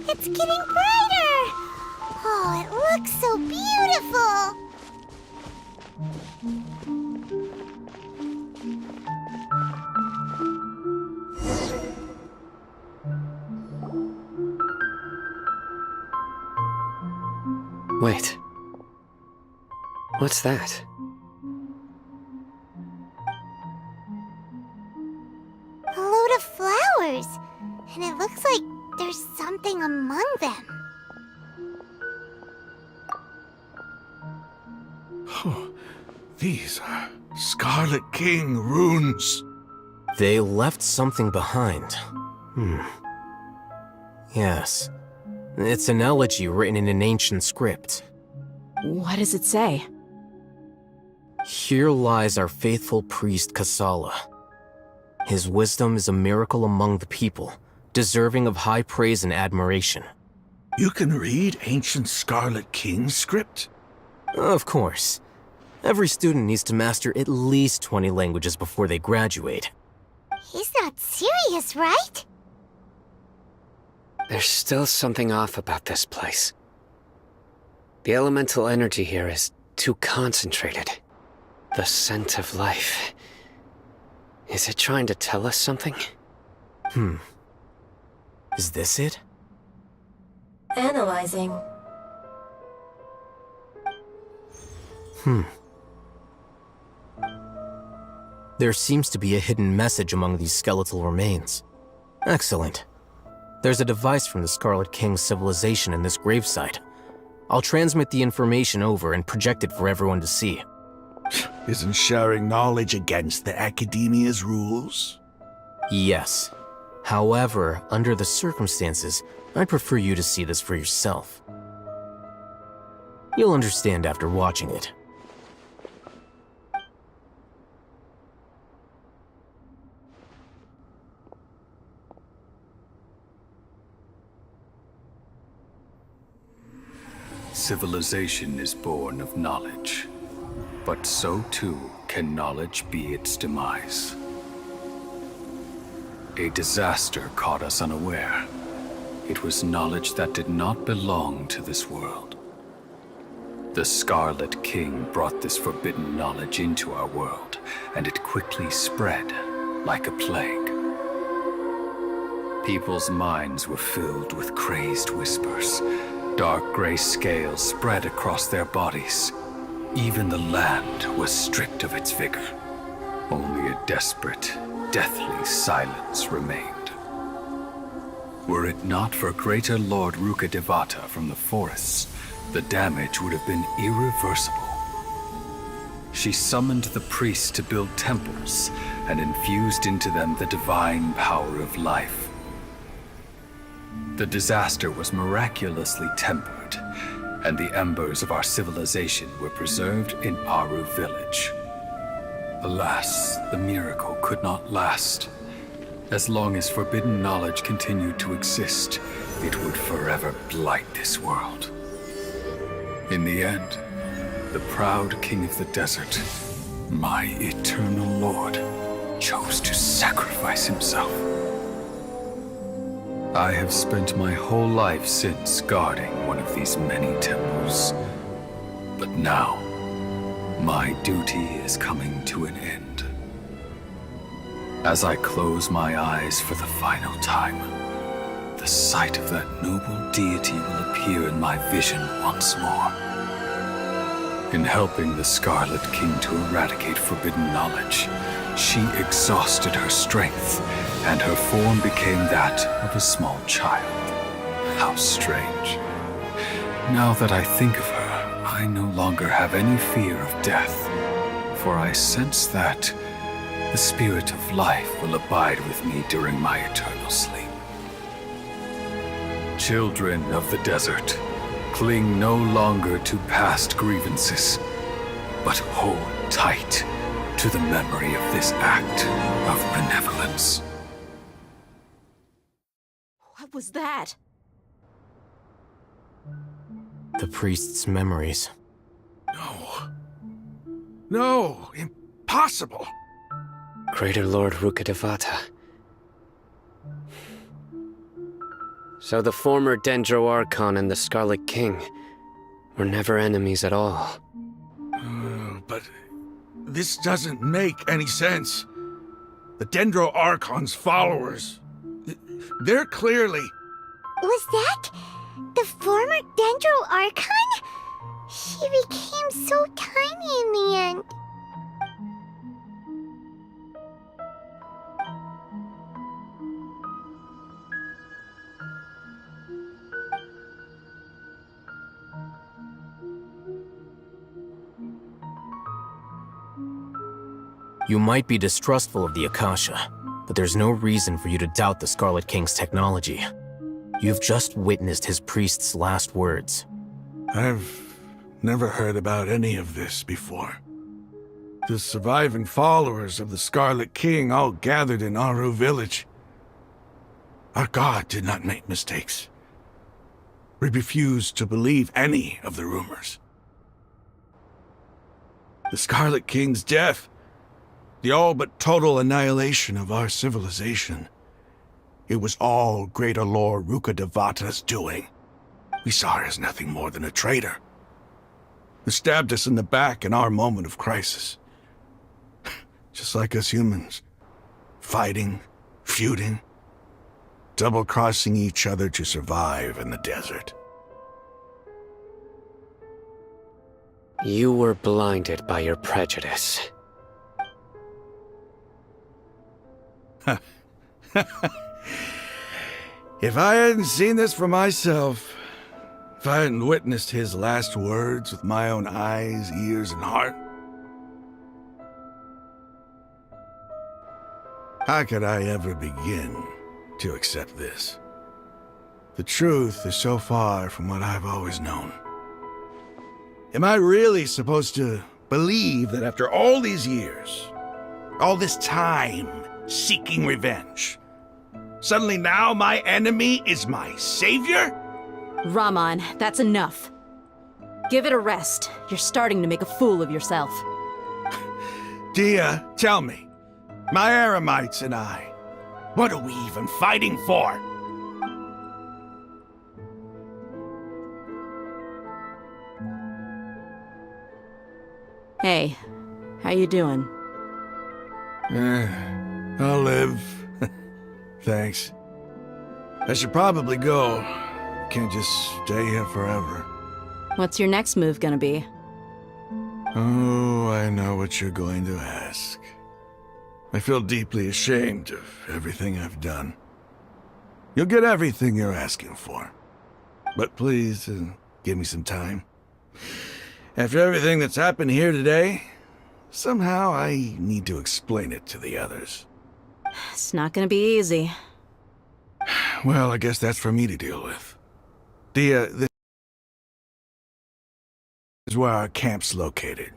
It's getting brighter! Oh, it looks so beautiful! Wait. What's that? A load of flowers, and it looks like there's something among them. Oh, these are Scarlet King runes. They left something behind. Yes. It's an elegy written in an ancient script. What does it say? Here lies our faithful priest Kasala. His wisdom is a miracle among the people, deserving of high praise and admiration. You can read ancient Scarlet King script? Of course. Every student needs to master at least 20 languages before they graduate. He's not serious, right? There's still something off about this place. The elemental energy here is too concentrated. The scent of life. Is it trying to tell us something? Is this it? Analyzing. There seems to be a hidden message among these skeletal remains. Excellent. There's a device from the Scarlet King's civilization in this gravesite. I'll transmit the information over and project it for everyone to see. Isn't sharing knowledge against the Academia's rules? Yes. However, under the circumstances, I'd prefer you to see this for yourself. You'll understand after watching it. Civilization is born of knowledge, but so too can knowledge be its demise. A disaster caught us unaware. It was knowledge that did not belong to this world. The Scarlet King brought this forbidden knowledge into our world, and it quickly spread like a plague. People's minds were filled with crazed whispers. Dark gray scales spread across their bodies. Even the land was stripped of its vigor. Only a desperate, deathly silence remained. Were it not for greater Lord Rukkhadevata from the forests, the damage would have been irreversible. She summoned the priests to build temples and infused into them the divine power of life. The disaster was miraculously tempered, and the embers of our civilization were preserved in Aru village. Alas, the miracle could not last. As long as forbidden knowledge continued to exist, it would forever blight this world. In the end, the proud king of the desert, my eternal lord, chose to sacrifice himself. I have spent my whole life since guarding one of these many temples. But now, my duty is coming to an end. As I close my eyes for the final time, the sight of that noble deity will appear in my vision once more. In helping the Scarlet King to eradicate forbidden knowledge, she exhausted her strength, and her form became that of a small child. How strange. Now that I think of her, I no longer have any fear of death, for I sense that the spirit of life will abide with me during my eternal sleep. Children of the desert, cling no longer to past grievances, but hold tight to the memory of this act of benevolence. What was that? The priest's memories. No, impossible. Greater Lord Rukkhadevata. So the former Dendro Archon and the Scarlet King were never enemies at all. But this doesn't make any sense. The Dendro Archon's followers, they're clearly... Was that the former Dendro Archon? She became so tiny in the end. You might be distrustful of the Akasha, but there's no reason for you to doubt the Scarlet King's technology. You've just witnessed his priest's last words. I've never heard about any of this before. The surviving followers of the Scarlet King all gathered in Aru village. Our god did not make mistakes. We refused to believe any of the rumors. The Scarlet King's death, the all but total annihilation of our civilization. It was all Greater Lord Rukkhadevata's doing. We saw her as nothing more than a traitor, who stabbed us in the back in our moment of crisis. Just like us humans. Fighting, feuding, double-crossing each other to survive in the desert. You were blinded by your prejudice. If I hadn't seen this for myself, if I hadn't witnessed his last words with my own eyes, ears, and heart, how could I ever begin to accept this? The truth is so far from what I've always known. Am I really supposed to believe that after all these years, all this time seeking revenge, suddenly now my enemy is my savior? Raman, that's enough. Give it a rest. You're starting to make a fool of yourself. Dia, tell me, my Aramites and I, what are we even fighting for? Hey, how you doing? I'll live. Thanks. I should probably go. Can't just stay here forever. What's your next move gonna be? Oh, I know what you're going to ask. I feel deeply ashamed of everything I've done. You'll get everything you're asking for. But please, give me some time. After everything that's happened here today, somehow I need to explain it to the others. It's not gonna be easy. Well, I guess that's for me to deal with. This is where our camp's located.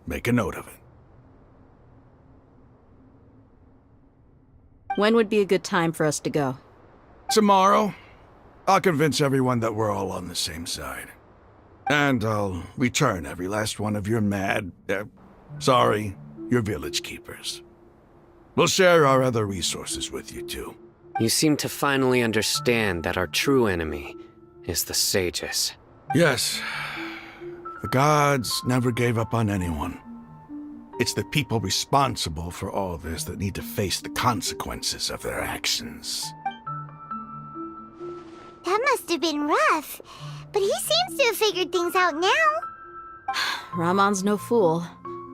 Make a note of it. When would be a good time for us to go? Tomorrow, I'll convince everyone that we're all on the same side. And I'll return every last one of your your village keepers. We'll share our other resources with you too. You seem to finally understand that our true enemy is the sages. Yes. The gods never gave up on anyone. It's the people responsible for all this that need to face the consequences of their actions. That must have been rough, but he seems to have figured things out now. Raman's no fool.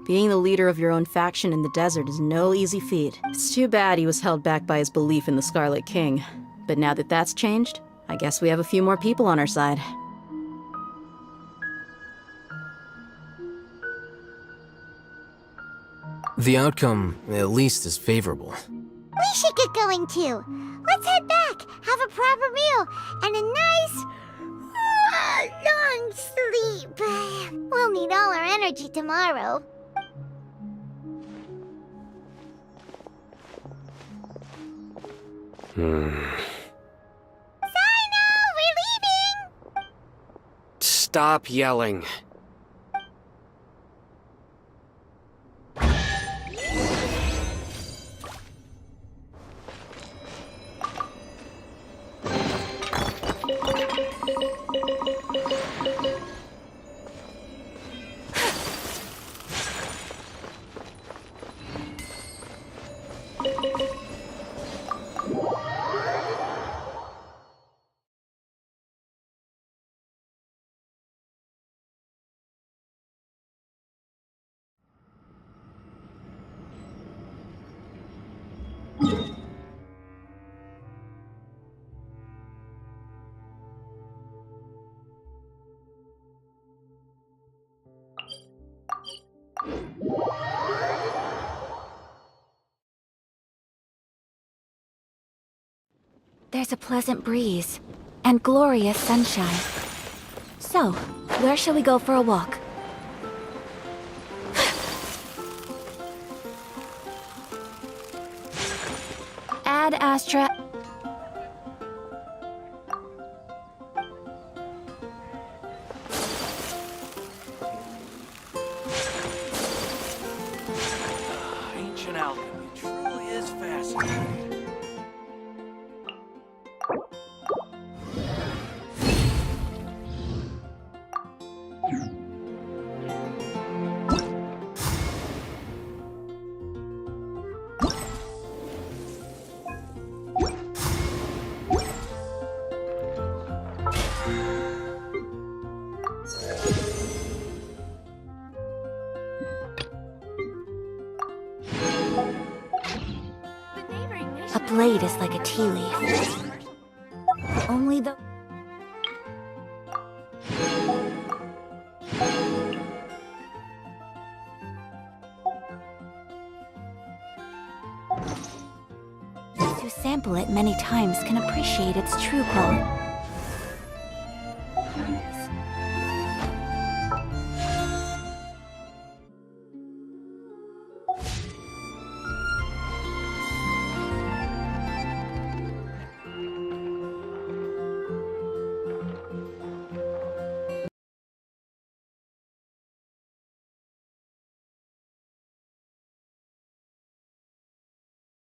Being the leader of your own faction in the desert is no easy feat. It's too bad he was held back by his belief in the Scarlet King. But now that that's changed, I guess we have a few more people on our side. The outcome, at least, is favorable. We should get going too. Let's head back, have a proper meal, and a nice, long sleep. We'll need all our energy tomorrow. Sino, we're leaving! Stop yelling. There's a pleasant breeze and glorious sunshine. So, where shall we go for a walk? Ad Astra. Ancient alchemy truly is fascinating. A blade is like a tea leaf. Only the... Those who sample it many times can appreciate its true quality.